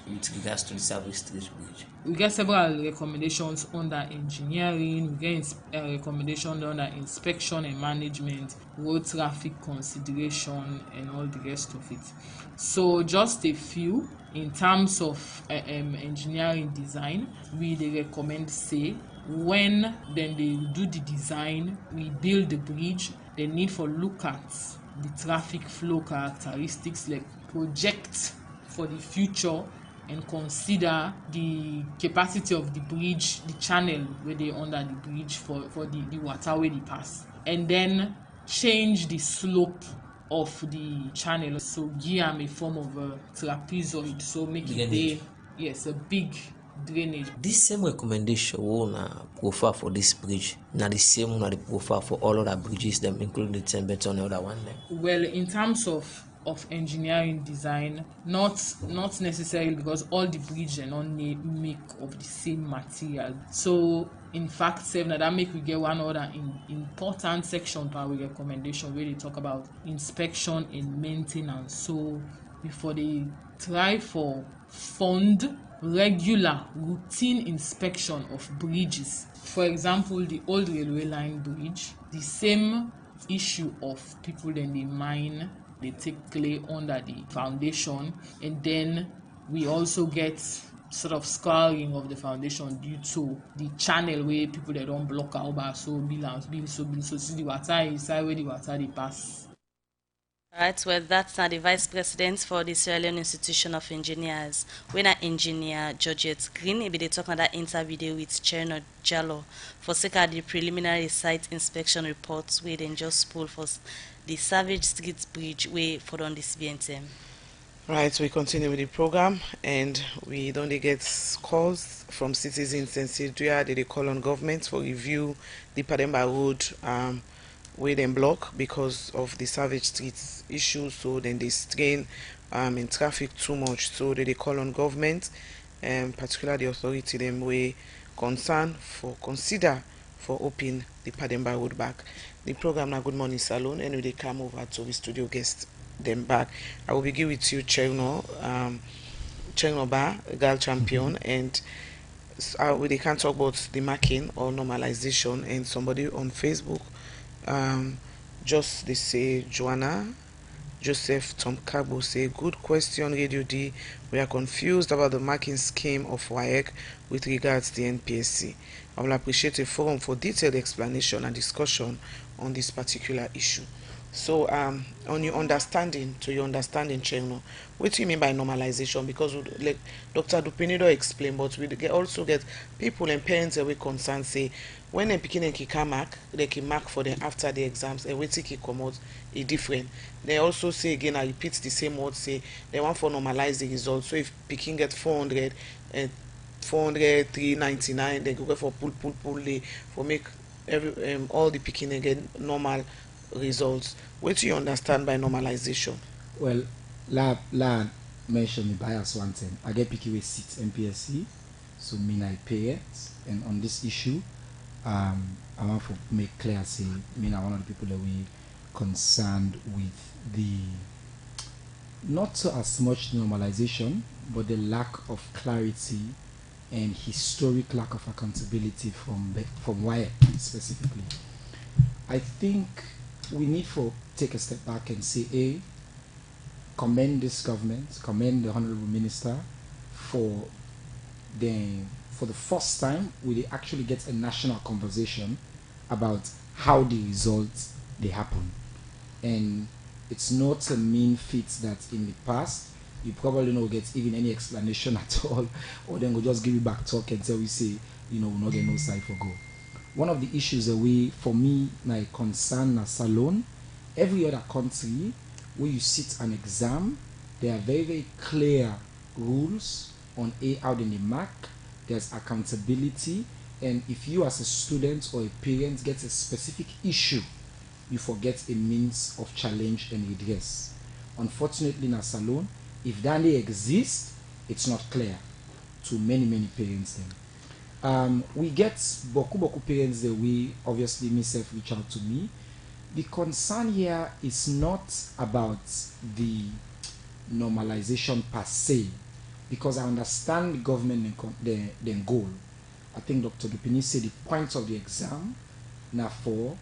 with regards to the Savage Street Bridge. We get several recommendations under engineering. We get recommendations under inspection and management, road traffic consideration, and all the rest of it. So just a few in terms of engineering design, we they recommend say when then they do the design, we build the bridge. They need for look at the traffic flow characteristics, like project for the future and consider the capacity of the bridge, the channel where they under the bridge for the water where they pass, and then change the slope of the channel. So give them a form of a trapezoid, so make it a big drainage. This same recommendation we profile for this bridge, now the same one the profile for all other bridges, them including the 10 beton and other one. Well, in terms of engineering design, not necessarily, because all the bridges are not make of the same material. So in fact, that make we get one other important section per we recommendation where they talk about inspection and maintenance. So before they try for fund regular routine inspection of bridges. For example, the old railway line bridge, the same issue of people then they mine, they take clay under the foundation, and then we also get sort of scarring of the foundation due to the channel where people they don't block out, so see the water inside where the water they pass. Right, well, that's now the Vice President for the Sierra Leone Institution of Engineers. When our engineer Georgette Green, they talk on that interview with Cherno Jallo for the preliminary site inspection reports where they just pull for the Savage Street Bridge way for on this BNTM. Right, we continue with the program, and we don't get calls from citizens and say they call on government for review the Pademba Road where them block because of the Savage Street issue. So then they strain in traffic too much. So they call on government, particularly the authority them way concern for consider for opening the Pademba Road back. The program now Good Morning Salon, and they come over to the studio guest them back. I will begin with you, Cherno Ba, girl champion, and they can talk about the marking or normalization, and somebody on Facebook just they say Joanna Joseph Tom Cabo say good question Radio D. We are confused about the marking scheme of WAEC with regards to the NPSC. I will appreciate a forum for detailed explanation and discussion on this particular issue. So on your understanding, Cherno, what do you mean by normalization? Because like Dr. Dupinido explained, but we also get people and parents that we concerned say when they begin and can mark, they can mark for them after the exams and wait till come out is different. They also say again, I repeat the same word, say they want for normalize the results. So if Peking get 400 and 400, 399, they go for pull for make every all the Peking again normal results. What do you understand by normalization? Well, la mentioned the bias one thing. I get picky with 6 NPSC, so mean I pay it. And on this issue, I want to make clear, say, mean I'm one of the people that we concerned with the not so as much normalization, but the lack of clarity and historic lack of accountability from WAEC specifically. I think we need to take a step back and say, commend this government, commend the Honorable Minister for for the first time, we actually get a national conversation about how the results they happen. And it's not a mean feat that in the past you probably not get even any explanation at all, or then we'll just give you back talk and tell we say, we'll not get no side for go. One of the issues that for me, my concern as Salone, every other country where you sit an exam, there are very, very clear rules on how they mark. There's accountability, and if you as a student or a parent get a specific issue, you forget a means of challenge and redress. Unfortunately, in a Salone, if that exists, it's not clear to many, many parents then. We get boku parents that we obviously myself reach out to me. The concern here is not about the normalization per se, because I understand the government their goal. I think Dr. Dupini said the point of the exam now for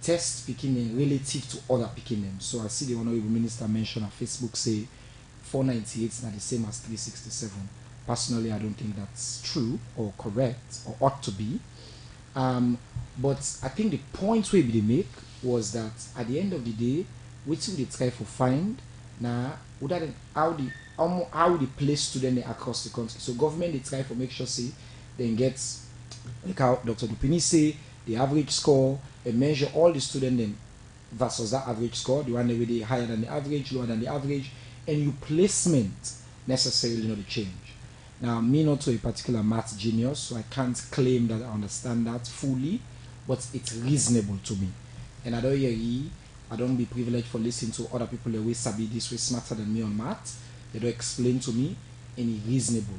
test picking them relative to other picking them. So I see the Honorable Minister mention on Facebook say 498 is not the same as 367. Personally, I don't think that's true or correct or ought to be. But I think the point we make was that at the end of the day, what we try to find now how they place students across the country. So government they try to make sure say they get, like how Dr. Dupini say, the average score and measure all the students then versus that average score, the one that they higher than the average, lower than the average, and your placement necessarily not the change. Now, me not a particular math genius, so I can't claim that I understand that fully, but it's reasonable to me. And I don't be privileged for listening to other people that way sabi this way smarter than me on math. They don't explain to me any reasonable.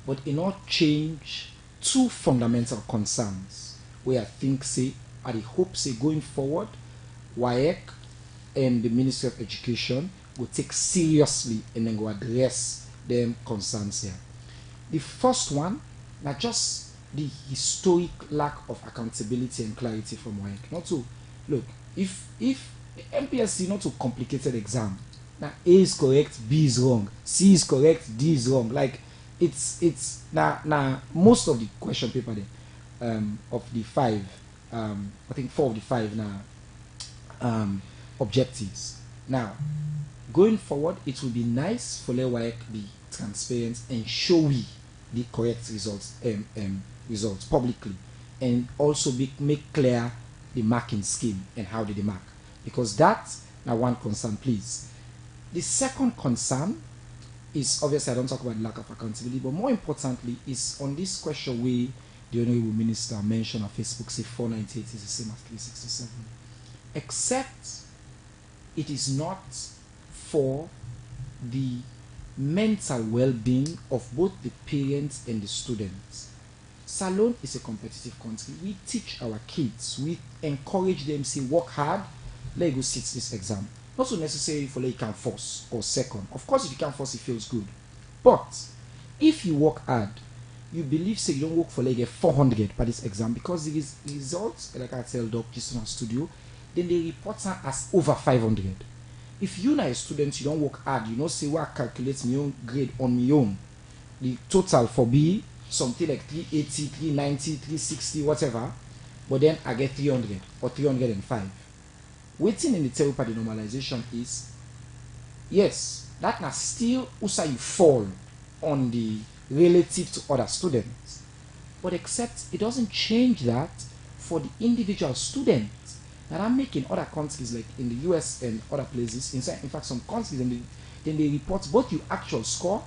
But it not change two fundamental concerns where I think I hope going forward, WAEC and the Ministry of Education will take seriously and then go address them concerns here. The first one, not just the historic lack of accountability and clarity from WAEC. Not to look, if NPSC not a complicated exam, now A is correct, B is wrong, C is correct, D is wrong. Like it's now most of the question paper there, of the 5, I think 4 of the 5 now objectives. Now going forward, it will be nice for WAEC be transparent and show we the correct results publicly, and also make clear the marking scheme and how they mark, because that's now one concern, please. The second concern is obviously I don't talk about the lack of accountability, but more importantly is on this question where the Honorable Minister mentioned on Facebook say 498 is the same as 367, except it is not for the mental well-being of both the parents and the students. Salone is a competitive country. We teach our kids, we encourage them, say work hard, let go sit this exam. Not so necessarily for like you can force or second. Of course, if you can force, it feels good. But if you work hard, you believe say you don't work for like a 400 by this exam, because the results, like I tell Doc just in our studio, then they report as over 500. If you are a student, you don't work hard, you know say what calculate my own grade on my own. The total for B something like 380, 390, 360, whatever, but then I get 300 or 305. Waiting in the tell part the normalization is, yes, that now still also you fall on the relative to other students, but except it doesn't change that for the individual students that are making other countries like in the US and other places. In fact, some countries then they report both your actual score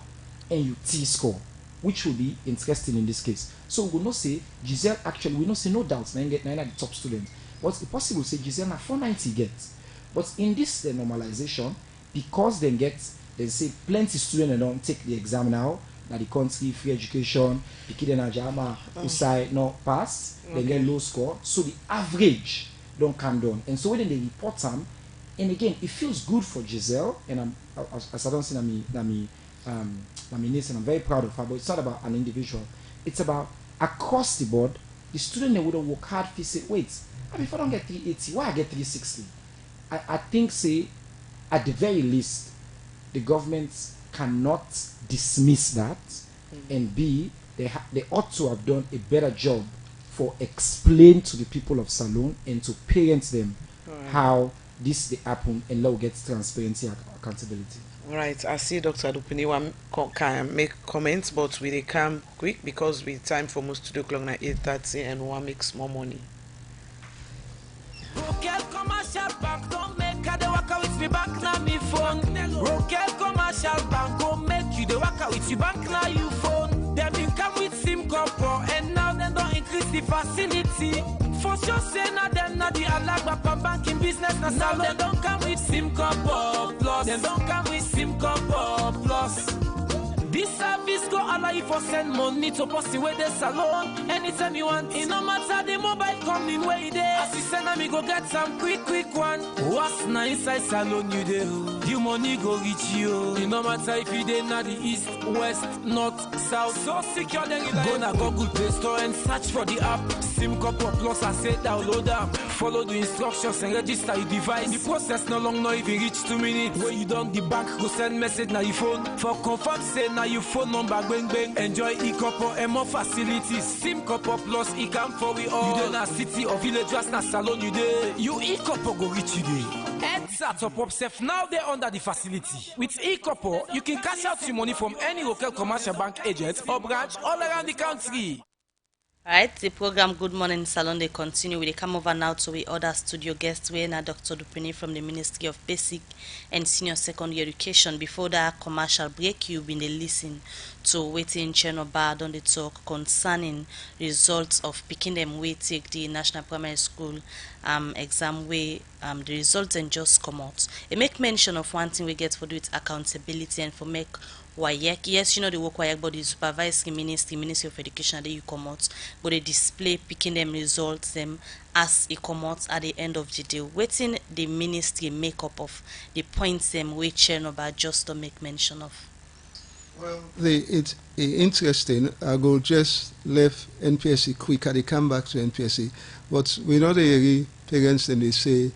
and your T score, which will be interesting in this case. So we will not say Giselle actually, we not say no doubts, nine the top students. But it's possible to say Giselle na 490 gets. But in this normalization, because they say plenty students don't take the exam now, that the country free education, Pikide na Jama, Usai not pass, they get low score. So the average don't come down. And so when they report them, and again, it feels good for Giselle, and as I don't say Nami niece, and I'm very proud of her, but it's not about an individual. It's about across the board, the student that wouldn't work hard, they say, wait, if I don't get 380, why I get 360? I think, say, at the very least, the government cannot dismiss that, and B, they ought to have done a better job for explain to the people of Salone and to parents them how this they happen, and law gets transparency and accountability. Right, I see Dr. Adupini can make comments, but we come quick because we time for most to do clock na 8:30 and one makes more money. Commercial bank don't make her the worker with me bank na me phone. Rokel commercial bank go make you the worker with your bank na you phone. They been come with SIM copper and now they don't increase the facility. For sure say na them na the alagba for banking business na now they don't come with SIM copper plus. They don't come with SIM copper plus. This service go allow you for send money to person where they salon anytime you want. It no matter the mobile company where it is. As you send me go get some quick one. What's na inside salon you do? You money go reach you. It no matter if you dey na the east, west, north, south. So secure then you go na Google Play Store and search for the app. SIM Copper Plus I say download them. Follow the instructions and register your device. The process no long not even reach 2 minutes. When you done the bank go send message na your phone. For confirm say na your phone number bang bang. Enjoy e-copper and more facilities. SIM Copper Plus e come for we all. You dey na city or village just na salon you dey. You e-copper go reach you dey. Heads top up self now they under the facility. With e-copper you can cash out your money from any local commercial bank agent or branch all around the country. Alright, the program Good Morning Salon they continue. We come over now to the other studio guests. We now Dr. Dupini from the Ministry of Basic and Senior Secondary Education. Before that commercial break, you've been listening to waiting channel bar on the talk concerning results of picking them we take the National Primary School exam way the results and just come out. It make mention of one thing we get for do it accountability and for make WAEC. Yes, you know the work WAEC, but the supervisory Ministry of Education, they you come out, but they display picking them results them as it come out at the end of the day. Waiting the ministry make up of the points them we Chernobyl just to make mention of. Well, it's interesting. I go just left NPSC quick. They come back to NPSC, but we know the parents and they say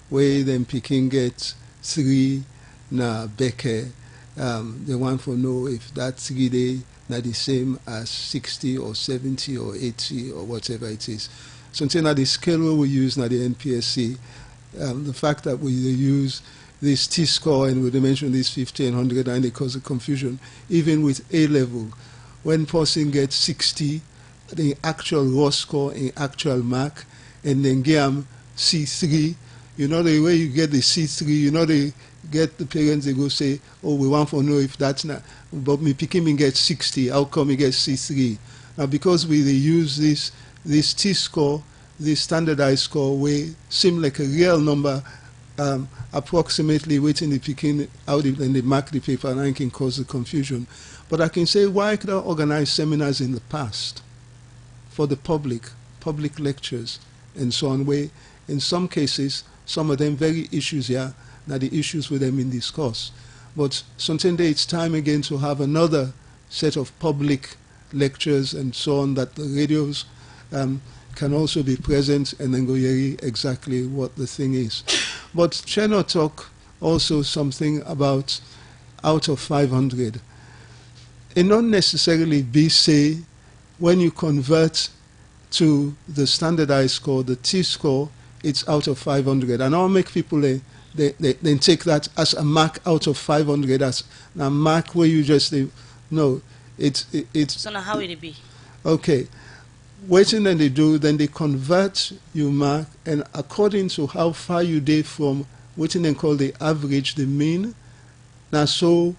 where them picking get 3 na beke. They want to know if that 3 day not the same as 60 or 70 or 80 or whatever it is. So now the scale we use now the NPSC, the fact that we use this T-score and we mention this 50 and 100 and it causes confusion. Even with A-level, when person gets 60, the actual raw score in actual mark, and then get C3, you know the way you get the C3, you know they get the parents, they go say, oh, we want to know if that's not, but me picking me get 60, how come he gets C3? Now because we use this T-score, this standardized score, we seem like a real number, approximately waiting the picking out and they mark the paper and I can cause the confusion. But I can say why could I organize seminars in the past for the public lectures and so on, where in some cases, some of them very issues here, now the issues with them in this course. But sometimes it's time again to have another set of public lectures and so on that the radios can also be present and then go hear exactly what the thing is. But Cheno talk also something about out of 500. It not necessarily be say when you convert to the standardized score, the T-score, it's out of 500. And I'll make people they take that as a mark out of 500 as a mark where you just say, no, it's. So now how will it be? Okay. Waiting then they do, then they convert your mark, and according to how far you did from what they call the average, the mean, now so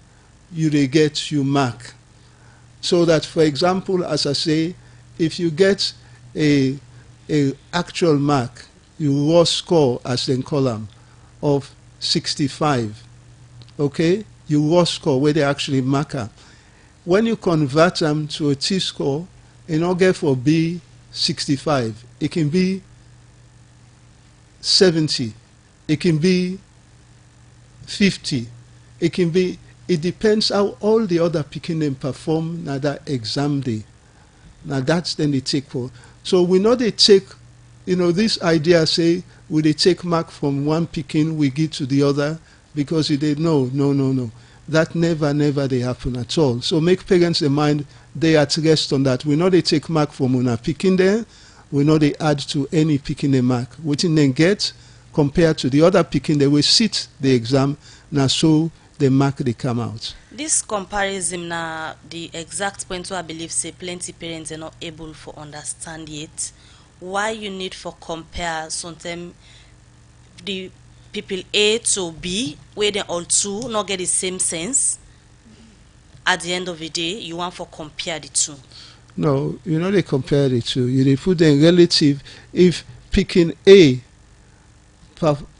you they get your mark. So that, for example, as I say, if you get a actual mark, you raw score as they call them, of 65, okay, you raw score where they actually mark up. When you convert them to a T-score, in order for B 65, it can be 70, it can be 50, it can be, it depends how all the other picking them perform now that exam day. Now that's then they take for. So we know they take, you know, this idea say, will they take mark from one picking, we give to the other, because they no. That never they happen at all. So make parents in mind, they at rest on that. We know they take mark from una picking there. We know they add to any picking a mark. What they get compared to the other picking, they will sit the exam. Now so the mark they come out. This comparison na the exact point where I believe say plenty parents are not able for understand yet. Why you need for compare sometimes the people A to B, where they all two not get the same sense. At the end of the day, you want for compare the two. No, you know they compare the two. You they put them relative. If picking A,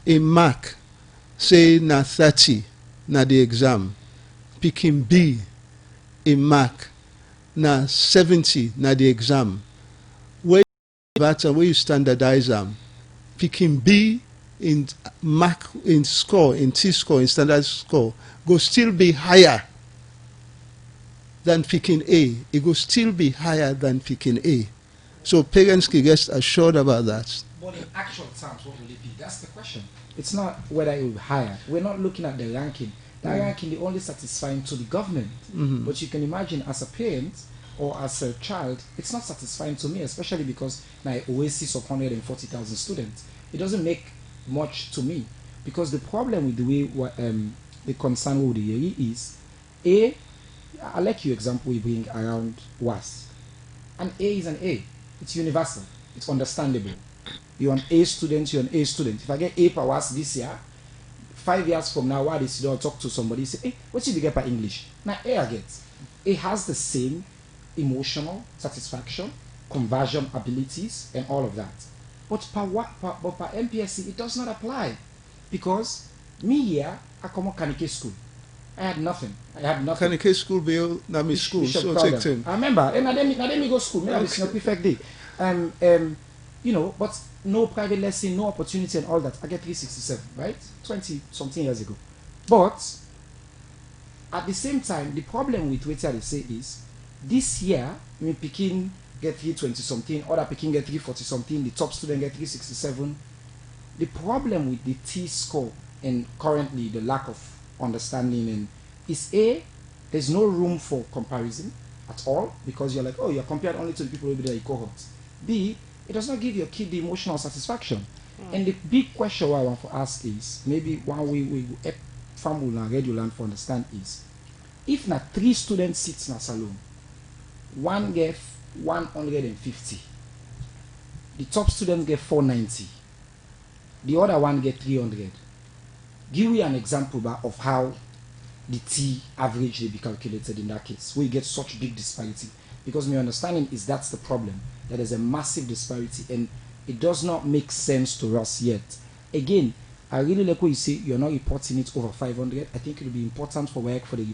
a mark, say na 30, na the exam. Picking B, a mark, na 70, na the exam. Where you standardize them, picking B in mark, in score, in T-score, in standard score, go still be higher than picking A. It will still be higher than picking A. So parents can rest assured about that. But in actual terms, what will it be? That's the question. It's not whether it will be higher. We're not looking at the ranking. That ranking is only satisfying to the government. But you can imagine as a parent or as a child, it's not satisfying to me, especially because I always see some 140,000 students. It doesn't make much to me. Because the problem with the way the concern with the year is, I like your example you bring around WAS. An A is an A. It's universal. It's understandable. You're an A student, you're an A student. If I get A per WAS this year, 5 years from now, while this don't talk to somebody, say, hey, what did you get per English? Now A I get. A has the same emotional satisfaction, conversion abilities, and all of that. But per NPSC, it does not apply. Because me here, I come out Kanike school. I had nothing. Kanike school bill, na me school, so take time. I remember, and I didn't go school. Maybe it's not perfect day. You know, but no private lesson, no opportunity, and all that. I get 367, right? 20 something years ago. But at the same time, the problem with what I say is this year, me picking get 320 something, other picking get 340 something, the top student get 367. The problem with the T score and currently the lack of understanding and is there's no room for comparison at all because you're like, oh, you're compared only to the people who will be there in cohorts. B, it does not give your kid the emotional satisfaction. And the big question I want to ask is, maybe one way we family and regular for understand is, if na 3 students sit in a salon, one get 150, the top student get 490, the other one get 300. Give me an example of how the T average will be calculated in that case, where you get such big disparity. Because my understanding is that's the problem. There is a massive disparity and it does not make sense to us yet. Again, I really like what you say, you're not reporting it over 500. I think it will be important for work for the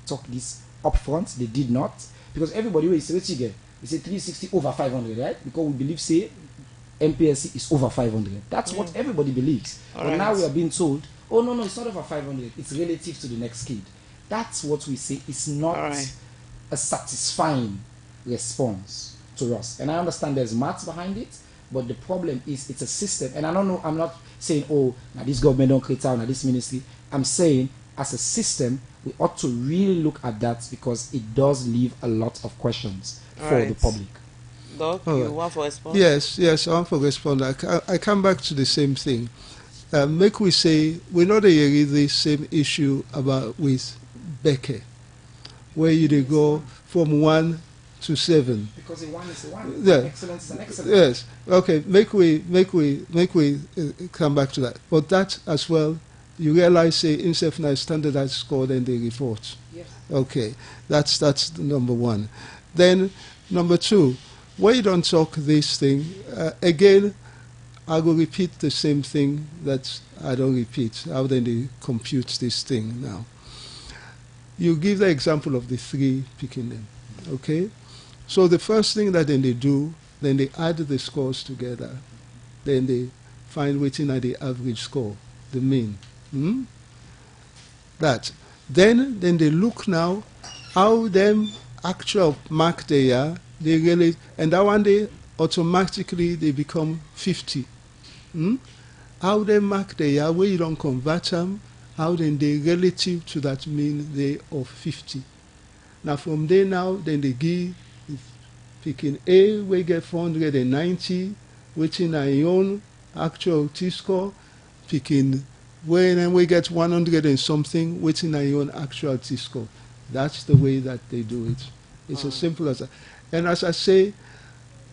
talk this upfront. They did not. Because everybody will say, what you get? You say 360 over 500, right? Because we believe, say, NPSC is over 500. That's what everybody believes. But now we are being told, oh, no, it's not over 500. It's relative to the next kid. That's what we say is not a satisfying response to us. And I understand there's maths behind it, but the problem is it's a system. And I don't know, I'm not saying, oh, now this government don't create out, now this ministry. I'm saying as a system, we ought to really look at that because it does leave a lot of questions for the public. Doc, you want to respond? Yes, I want to respond. I come back to the same thing. Make we say, we know the same issue about with Becker, where you go from 1 to 7. Because a 1 is a 1. Yeah. Excellence is an excellence. Yes. Okay. Make we come back to that. But that as well, you realize say instead of standardized score, then they report. Yes. Okay. That's number one. Then number 2, where you don't talk this thing again. I will repeat the same thing that I don't repeat. How then they compute this thing now? You give the example of the 3 picking them. Okay. So the first thing that then they do, then they add the scores together. Then they find within at the average score, the mean. That. Then they look now how them actual mark they are, they really, and that one day automatically they become 50. How they mark they are, where you don't convert them, how then they relative to that mean they of 50. Now from there now, then they give picking A, we get 490, waiting on your own actual T-score, picking when and we get 100 and something, waiting on your own actual T-score. That's the way that they do it. It's as simple as that. And as I say,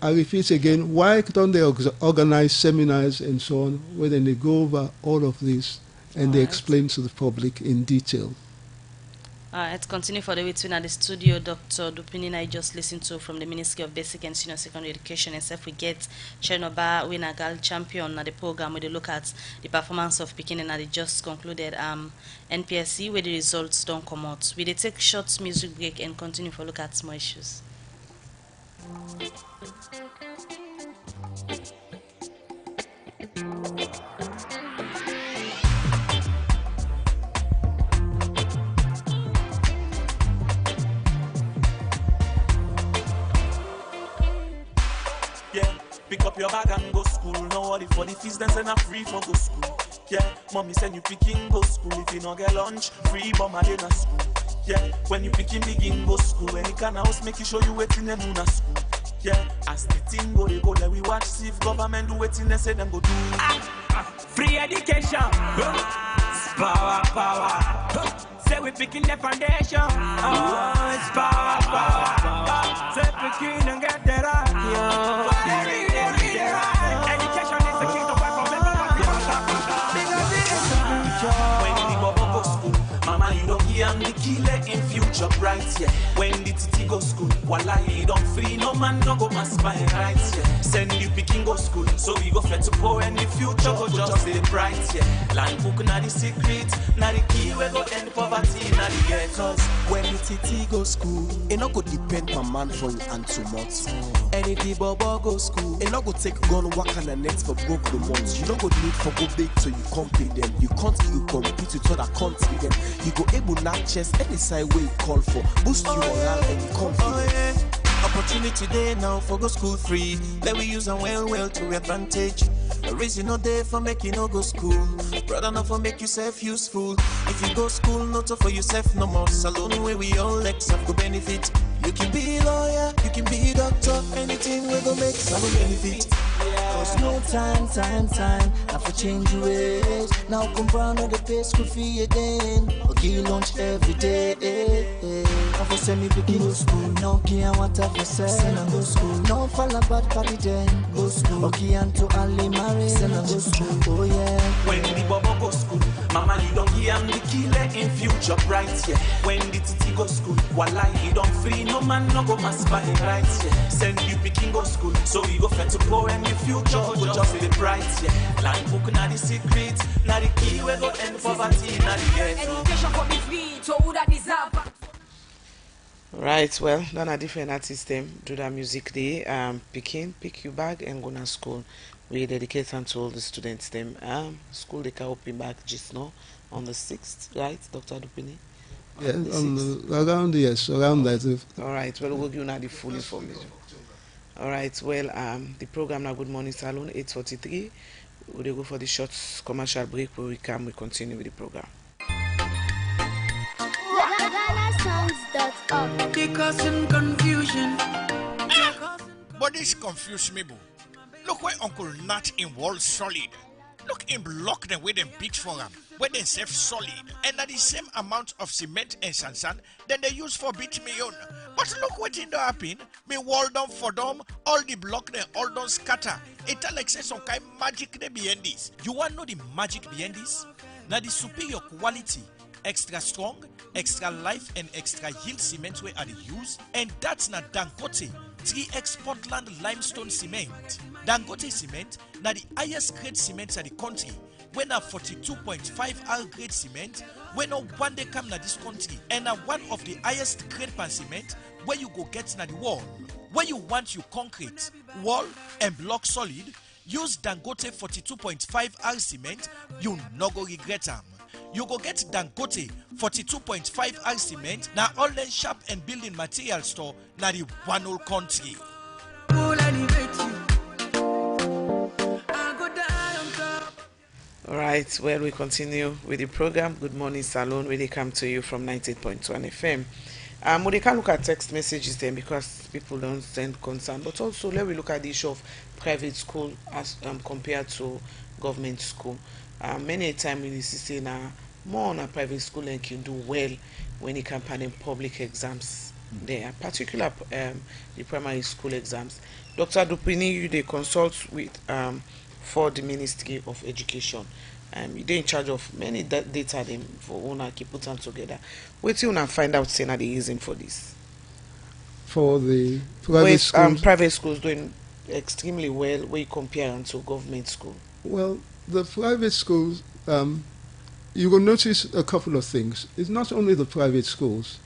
I repeat again, why don't they organize seminars and so on, where then they go over all of this and they explain to the public in detail? Let's continue for the way at the studio. Dr. Dupini, I just listened to from the Ministry of Basic and Senior Secondary Education. And if we get Chernobyl winner girl champion at the program, where they look at the performance of Pekin and they just concluded NPSC, where the results don't come out. We take short music break and continue for look at small issues. Pick up your bag and go school. No worry for the fees, then send a free for go school. Yeah, mommy send you picking go school. If you no get lunch, free bomb a dinner school. Yeah, when you picking begin go school. Any kind of house make you show you waiting them in a school. Yeah, as the thing go, they go let we watch see if government do waiting they say them go do. Free education, power. Say we picking the foundation. It's power. Say picking and get the right. Education is the key to weapon. When the bubble go school, mama you don't hear the killer in future bright, yeah. When the titi go school, wallahi you don't free, no man no go mass by rights, yeah. Send you picking go school, so we go fed to poor and the future go just stay bright, yeah. Line book na the secret, na the key we go end poverty, na the ghettos. When the titi go school, it no go depend per man for you and too much. And if the bubble go school, it no go take gun work and the next for broke the months. You no go need for go big so you compete them. You can't you compete with other country then. You go able not chest any side way you call for. Boost you morale and confidence. Opportunity there now for go school free. Let we use them well to advantage. A reason no there for make you no go school. Brother not for make yourself useful. If you go school, not for yourself no more. Salon where we all like some go benefit. You can be lawyer, you can be doctor. Anything we go make some benefit. Cause no time, I for change your ways. Now come round at the pay school fee again. Or give you lunch every day. I for send me begin go school. No care what I for send I go school. No fall about party then go school. Okay, and to Ali marry send I go school. Oh yeah. When the bubble go school, mama you don't hear the killer in future bright, yeah. When the titi go school, wallahi you don't free, no man no go mass by rights, yeah. Send you picking go school, so we go fed to poor and the future go just stay bright, yeah. Line book na the secret, na the key we go end poverty, na the ghetto. Education for be free, to who that deserve. Right, well, done a different artist them do that music day. Pick your bag and go to school. We dedicate them to all the students them. School they can open back just now on the 6th, right, Dr. Dupini? Yeah, around that. All right, well, we'll give you now the full information. All right, well, the program now Good Morning Salon 8:43. We'll go for the short commercial break. Where we come, we continue with the program. Because in confusion. But this confused me, boo. Look where Uncle Nat in Wall Solid. Look in block them with them beat for them, where they save solid, and at the same amount of cement and sand than they use for beat me on. But look what in the happen, me wall down for them, all the block them all don't scatter. It like say some kind magic they behind this. You want to know the magic behind this? Now the superior quality, extra strong, extra life and extra yield cement where are the use, and that's not Dangote 3X Portland limestone cement. Dangote cement na the highest grade cement in the country. When a 42.5 R grade cement, when no one day come na this country, and a one of the highest grade pan cement where you go get na the wall. Where you want you concrete, wall and block solid, use Dangote 42.5 R cement, you no go regret them. You go get Dangote 42.5 R cement na all the shop and building material store na the one whole country. All right, well, we continue with the program. Good Morning Salon, really come to you from 98.1 FM. We can look at text messages then because people don't send concern. But also, let me look at the issue of private school as compared to government school. Many a time we see say now more on a private school and can do well when it can pass in public exams. There, particular the primary school exams. Dr. Dupini, you they consult with for the Ministry of Education. They're in charge of many data them for una keep put them together. Wait till una find out say na they using for this. For the private schools, private schools doing extremely well when you compare them to government school. well, the private schools, you will notice a couple of things. It's not only the private schools,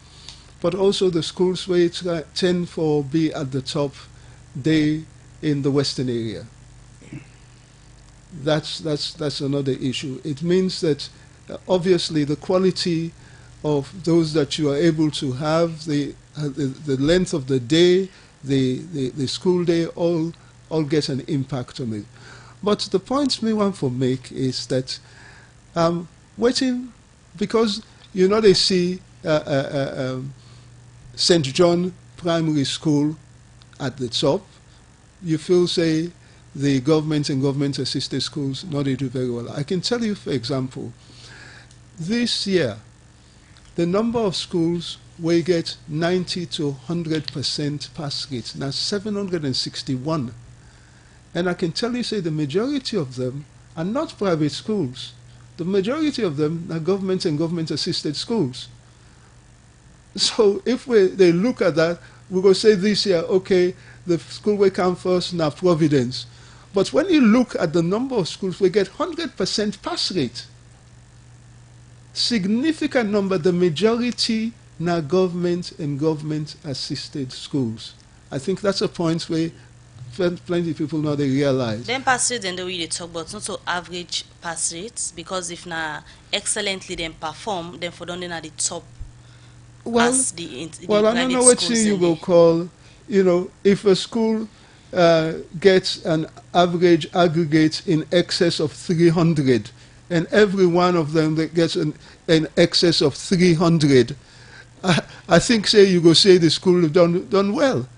but also the schools where it tend for be at the top, they in the Western area. That's another issue. It means that obviously the quality of those that you are able to have, the length of the day, the school day, all get an impact on it. But the point me want to make is that waiting, because you know they see St. John Primary School at the top, you feel say the government and government-assisted schools, no, they do very well. I can tell you, for example, this year, the number of schools where you get 90 to 100% pass rates, now 761. And I can tell you, say, the majority of them are not private schools. The majority of them are government and government-assisted schools. So if they look at that, we will say this year, okay, the school will come first, now Providence. But when you look at the number of schools, we get 100% pass rate. Significant number, the majority now government and government-assisted schools. I think that's a point where plenty of people now they realize. Then pass rate and the way they talk about not so average pass rates, because if na excellently then perform, then for don't at the top. Well, as the I don't know what you will call, you know, if a school gets an average aggregate in excess of 300, and every one of them that gets an excess of 300, I think say you go say the school have done well.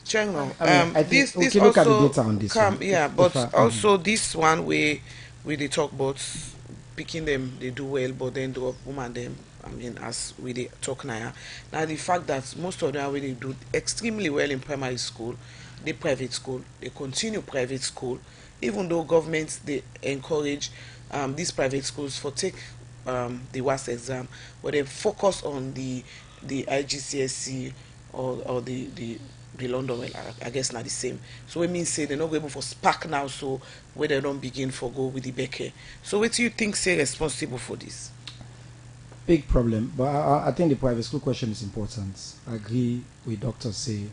General, I this think, also look at the data on this one. Yeah, but also this one where they talk about picking them, they do well, but then the woman them. I mean, as we they talk now, the fact that most of them really do extremely well in primary school, they private school, they continue private school, even though governments they encourage these private schools for take the WAS exam, but they focus on the IGCSE or the London, well, I guess not the same. So it means say they're not able for spark now, so where they don't begin for go with the Becker. So what do you think say responsible for this? Big problem, but I think the private school question is important. I agree with doctors say,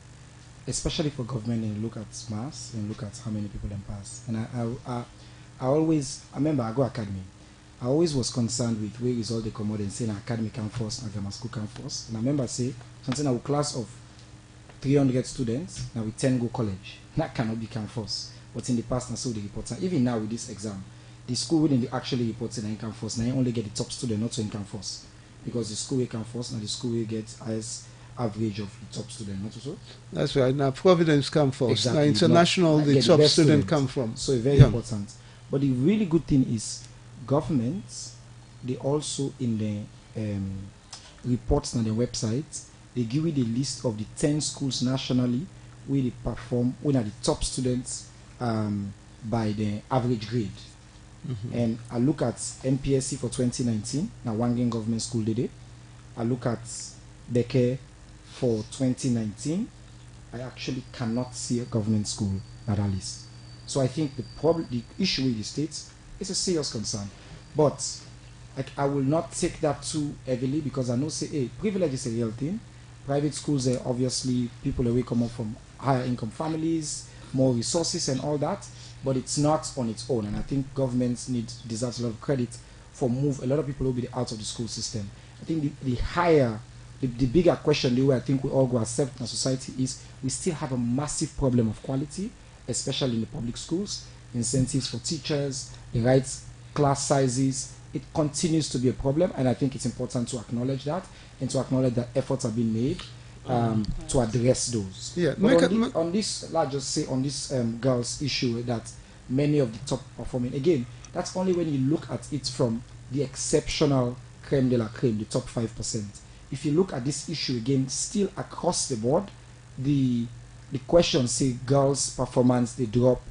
especially for government, and look at mass and look at how many people then pass. And I always, I remember I go academy. I always was concerned with where is all the come out and say na academy come first, na grammar school come first. And I remember say something our class of 300 students, now we 10 go college. That cannot become first. But in the past, now so they report. Even now with this exam, the school wouldn't actually report in income first. Now you only get the top student, not to income first. Because the school will come first, now the school will get highest average of the top student, not so? That's right. Now Providence come first. Exactly. Now international, the top student come from. So very important. But the really good thing is governments, they also in the reports on their website, they give you the list of the 10 schools nationally where they perform, where are the top students by the average grade. And I look at NPSC for 2019, now Wangen Government School did it. I look at Beke for 2019, I actually cannot see a government school at that list. So I think the issue with the states is a serious concern. But I will not take that too heavily because I know say, hey, privilege is a real thing. Private schools are obviously people that will come up from higher income families, more resources and all that. But it's not on its own, and I think governments deserves a lot of credit for move a lot of people will be out of the school system. I think the bigger question the way I think we all go accept in our society is we still have a massive problem of quality, especially in the public schools, incentives for teachers, the right class sizes, it continues to be a problem, and I think it's important to acknowledge that and to acknowledge that efforts have been made to address those. Yeah, But on this, let's just say on this girls issue that many of the top performing, again, that's only when you look at it from the exceptional creme de la creme, the top 5%. If you look at this issue again, still across the board, the questions say girls' performance they drop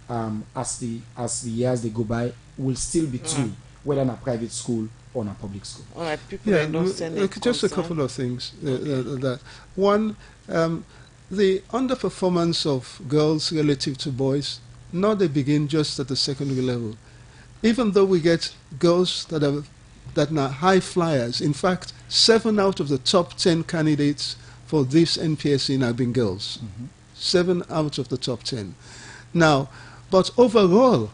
as the years they go by will still be true, whether in a private school or in a public school. All right, people don't send just a couple of things. That one, the underperformance of girls relative to boys, now they begin just at the secondary level. Even though we get girls that are high flyers, in fact, 7 out of the top 10 candidates for this NPSC have been girls. 7 out of the top 10. Now, but overall,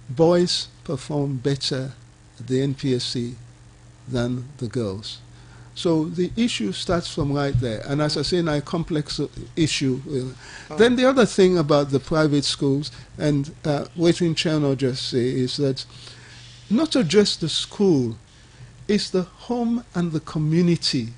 boys perform better at the NPSC than the girls. So the issue starts from right there. And as I say, a complex issue. Then the other thing about the private schools, and what Cherno just say, is that not just the school, it's the home and the community.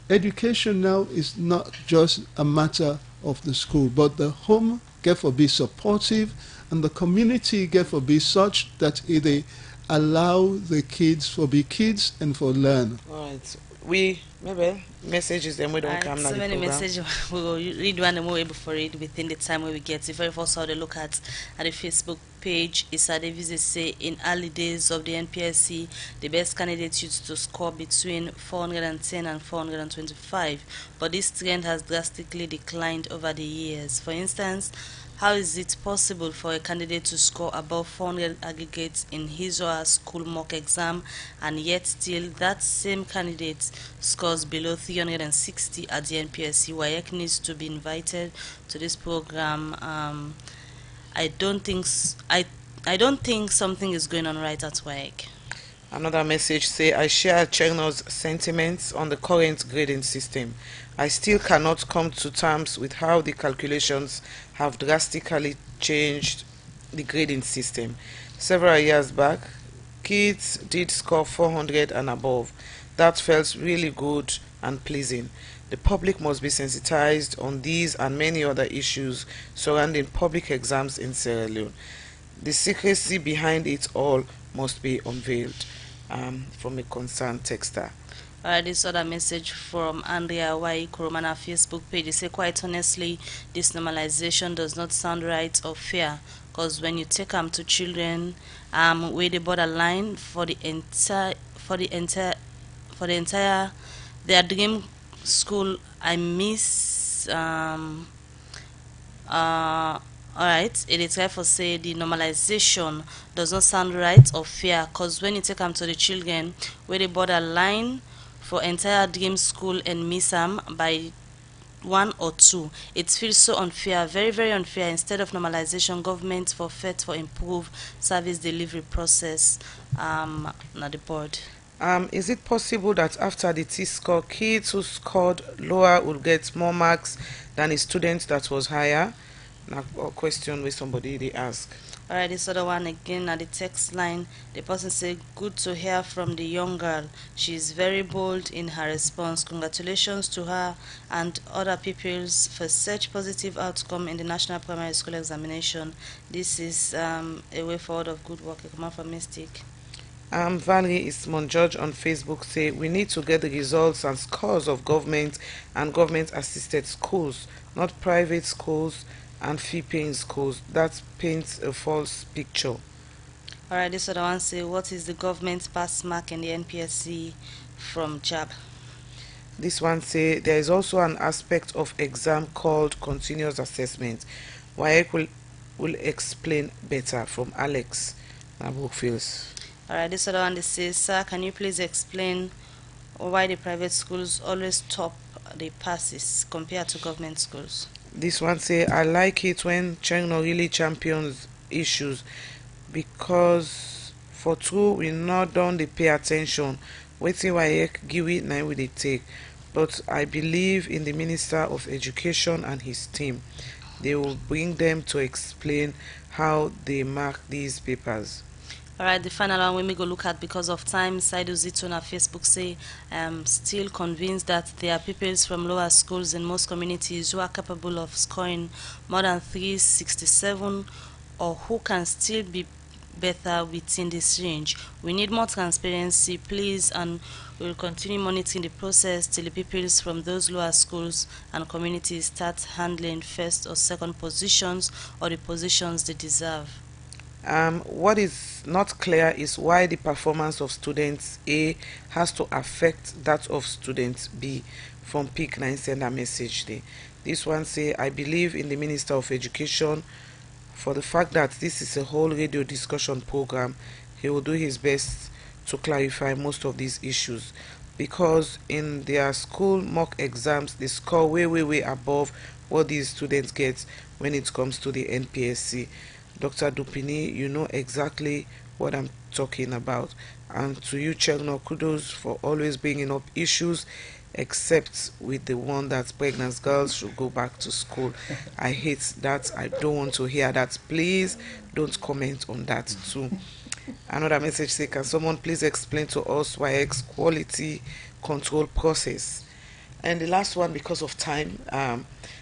Education now is not just a matter of the school, but the home get for be supportive, and the community get for be such that they allow the kids for be kids and for learn. Right. We maybe messages them we don't come now. So many messages we will read one and we're able for it within the time where we get. If you first how they look at the Facebook page, Issa Davis say in early days of the NPSC, the best candidates used to score between 410 and 425, but this trend has drastically declined over the years. For instance, how is it possible for a candidate to score above 400 aggregates in his or her school mock exam, and yet still that same candidate scores below 360 at the NPSC? WAEC needs to be invited to this program. I don't think something is going on right at WAEC. Another message say, I share Cherno's sentiments on the current grading system. I still cannot come to terms with how the calculations have drastically changed the grading system. Several years back, kids did score 400 and above. That felt really good and pleasing. The public must be sensitized on these and many other issues surrounding public exams in Sierra Leone. The secrecy behind it all must be unveiled. From a concerned texter. This other message from Andrea Y. Koromana Facebook page. They say, quite honestly, this normalization does not sound right or fair, because when you take them to children, where the borderline for the entire their dream school, I miss. Alright, it is therefore say the normalization does not sound right or fair, because when you take them to the children where they borderline for entire dream school and miss them by 1 or 2, it feels so unfair, very, very unfair. Instead of normalization, government forfeit for improve service delivery process. Not the board. Is it possible that after the T-score, kids who scored lower will get more marks than a student that was higher? A question with somebody they ask. Alright, this other one again at the text line. The person said, good to hear from the young girl. She is very bold in her response. Congratulations to her and other pupils for such positive outcome in the National Primary School Examination. This is a way forward of good work. A command from Mystic. Valerie Ismon George on Facebook say, we need to get the results and scores of government and government-assisted schools, not private schools and fee-paying schools. That paints a false picture. Alright, this other one say, what is the government pass mark in the NPSC from JAB? This one say, there is also an aspect of exam called continuous assessment. WAEC will explain better. From Alex Brookfields. Alright, this other one they say, sir, can you please explain why the private schools always top the passes compared to government schools? This one say, I like it when Cherno really champions issues, because for true we not done they pay attention. Waiting WAEC give it now we they take. But I believe in the Minister of Education and his team. They will bring them to explain how they mark these papers. Alright, the final one when we go look at because of time, Saidu Zito on our Facebook say, still convinced that there are pupils from lower schools in most communities who are capable of scoring more than 367 or who can still be better within this range. We need more transparency, please, and we'll continue monitoring the process till the pupils from those lower schools and communities start handling first or second positions or the positions they deserve. What is not clear is why the performance of students A has to affect that of students B. From Peak 9 send a message there. This one say, I believe in the Minister of Education for the fact that this is a whole radio discussion program. He will do his best to clarify most of these issues because in their school mock exams they score way above what these students get when it comes to the NPSC. Dr. Dupini, you know exactly what I'm talking about. And to you, Chegno, kudos for always bringing up issues, except with the one that pregnant girls should go back to school. I hate that. I don't want to hear that. Please don't comment on that too. Another message say, can someone please explain to us why X quality control process? And the last one, because of time,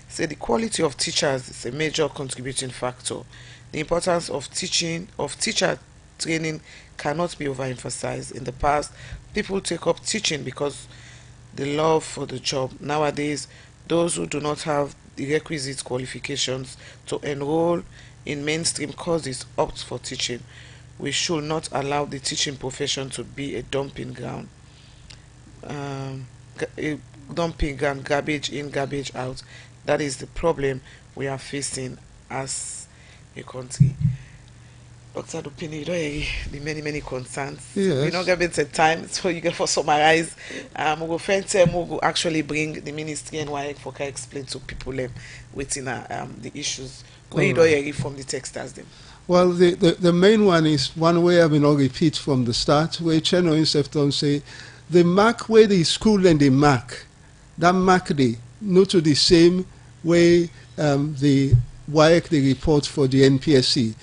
say the quality of teachers is a major contributing factor. The importance of teacher training cannot be overemphasized. In the past, people take up teaching because the love for the job. Nowadays, those who do not have the requisite qualifications to enroll in mainstream courses opt for teaching. We should not allow the teaching profession to be a dumping ground. Garbage in, garbage out. That is the problem we are facing as a country. Dr. Dupini, you don't hear the many concerns. Yes. We're not giving the time, so you can for summarize. We will actually bring the ministry and why for can explain to people within the issues. Where you don't hear from the texters them. Well, the main one is one way I will not repeat from the start, where Cheno himself don't say the mark where the school and the mark, that mark they not to the same way the WAEC they report for the NPSC.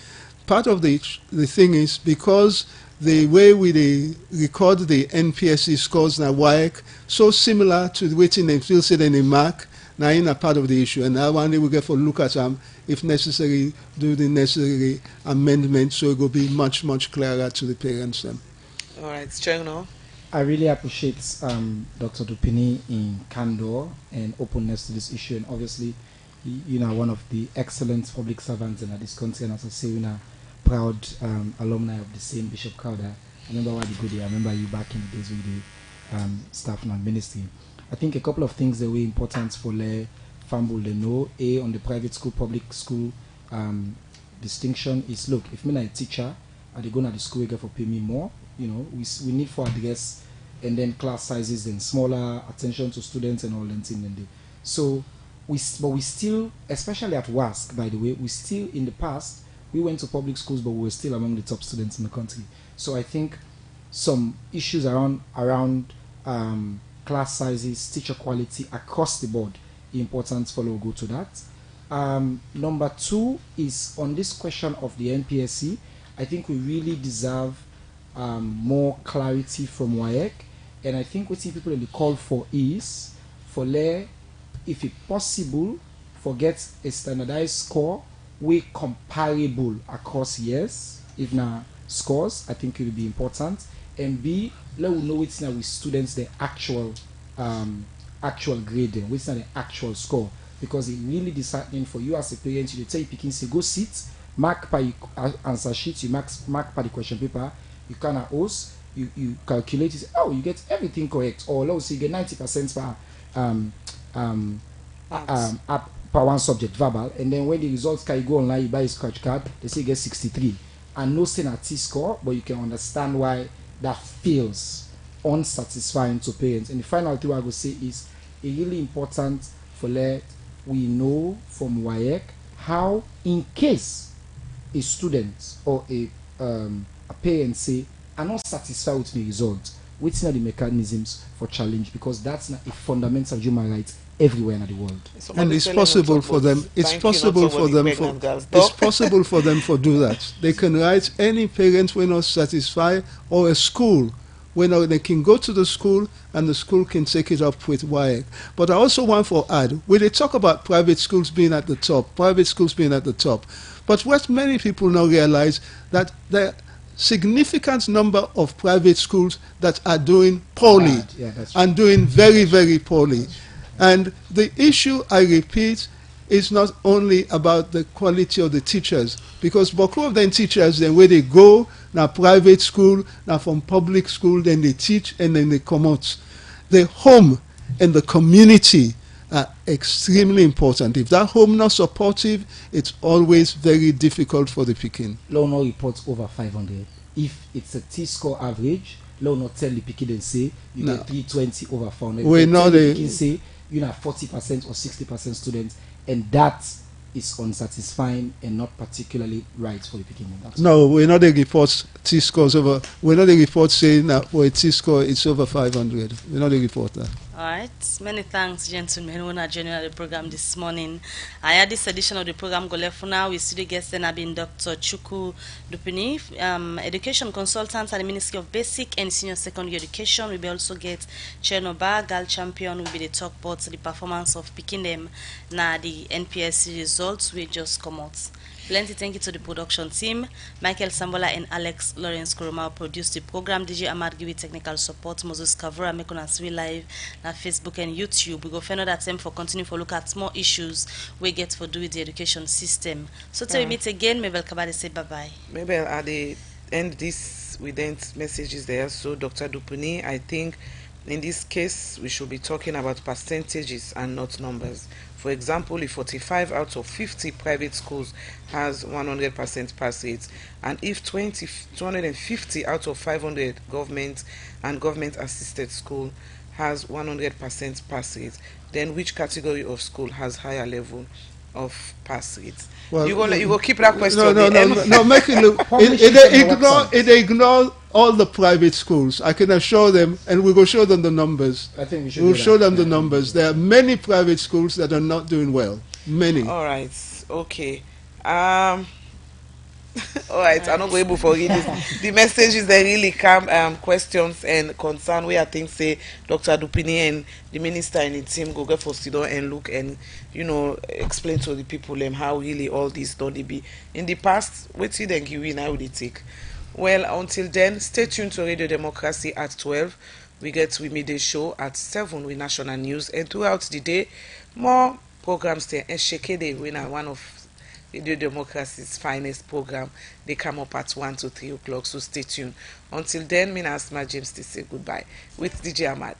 Part of the thing is because the way we record the NPSC scores na WAEC so similar to the way they feel said in the mark, now in a part of the issue, and now one day we get for look at them if necessary, do the necessary amendments so it will be much clearer to the parents then. All right, Chengno. I really appreciate Dr. Dupini in candor and openness to this issue, and obviously, you know, one of the excellent public servants in this country, and as I say, you know, proud alumni of the same Bishop Crowder. I remember what you did. I remember you back in the days with the staff and ministry. I think a couple of things that were important for the family to know. A, on the private school, public school distinction is, look, if I'm a teacher, are they going to the school again for pay me more? You know, we need for address and then class sizes and smaller attention to students and all that thing. So we still, especially at WASC, by the way, we still in the past we went to public schools, but we were still among the top students in the country. So I think some issues around class sizes, teacher quality across the board, important for we'll go to that. Number two is on this question of the NPSC. I think we really deserve more clarity from WAEC, and I think what people really call for is for if it possible, forget a standardized score, we comparable across years. If now scores, I think it will be important. And B, let we know it's now with students the actual grading, which is not the actual score, because it really disheartening for you as a parent. You tell you picking say go sit, mark by answer sheet, you mark by the question paper, you can host, you calculate it. Oh, you get everything correct, or let's say you get 90% per one subject verbal, and then when the results can you go online, you buy a scratch card, they say you get 63, and no saying a T score, but you can understand why that feels unsatisfying to parents. And the final thing I will say is it really important for we know from WAEC how, in case a student or a parent say I'm not satisfied with the result, which are the mechanisms for challenge, because that's not a fundamental human right everywhere in the world. And it's possible for them. It's possible for them for. It's possible for them to do that. They can write any parent when not satisfied, or a school when they can go to the school and the school can take it up with WIAC. But I also want to add, when they talk about private schools being at the top, but what many people now realize that there are significant number of private schools that are doing poorly and doing very, very poorly. And the issue, I repeat, is not only about the quality of the teachers, because beaucoup of them teachers, then where they go, now private school, now from public school, then they teach and then they come out. The home and the community are extremely important. If that home not supportive, it's always very difficult for the Pekin. Law no reports over 500. If it's a T-score average, law not tell the Pekin and say you get 320 over 400. We know the Pekin say you have 40% or 60% students, and that is unsatisfying and not particularly right for the Pekin. No, we're not a report T-scores over. We're not a report saying that for a T-score it's over 500. We're not a report that. All right. Many thanks, gentlemen, who are joining the program this morning. I had this edition of the program go left for now. We studio guest and have been Dr. Chukwu Dupini, education consultant at the Ministry of Basic and Senior Secondary Education. We will also get Chernobyl, Gal Champion, will be the talk about the performance of picking them. Now the NPSC results will just come out. Plenty thank you to the production team. Michael Sambola and Alex Lawrence Kuruma produced the program. DJ Ahmad give you technical support. Moses Kavura make us live na Facebook and YouTube. We go find out that time for continue for look at more issues we get for do with the education system. So till we meet again, maybe Kabadi say bye bye. Maybe at the end this with the messages there. So Dr. Dupuni, I think in this case we should be talking about percentages and not numbers. For example, if 45 out of 50 private schools has 100% pass rate, and if 250 out of 500 government and government-assisted school has 100% pass rate, then which category of school has higher level of pass rate? Well, you go keep that question. No. Make it look. It ignore all the private schools. I can assure them, and we will show them the numbers. I think we'll show them the numbers. There are many private schools that are not doing well. Many. All right. Okay. All right, I'm not going to forget this. The messages they really come questions and concern where I think say Dr. Dupini and the minister and the team go get for sit down and look and explain to the people how really all this don't be in the past. What you then give we now they take. Well, until then, stay tuned to Radio Democracy at 12. We get we midday show at 7 with national news, and throughout the day more programs there. And Shekede we are one of Radio Democracy's finest program. They come up at 1 to 3 o'clock, so stay tuned. Until then, me and Asma James to say goodbye with DJ Ahmad.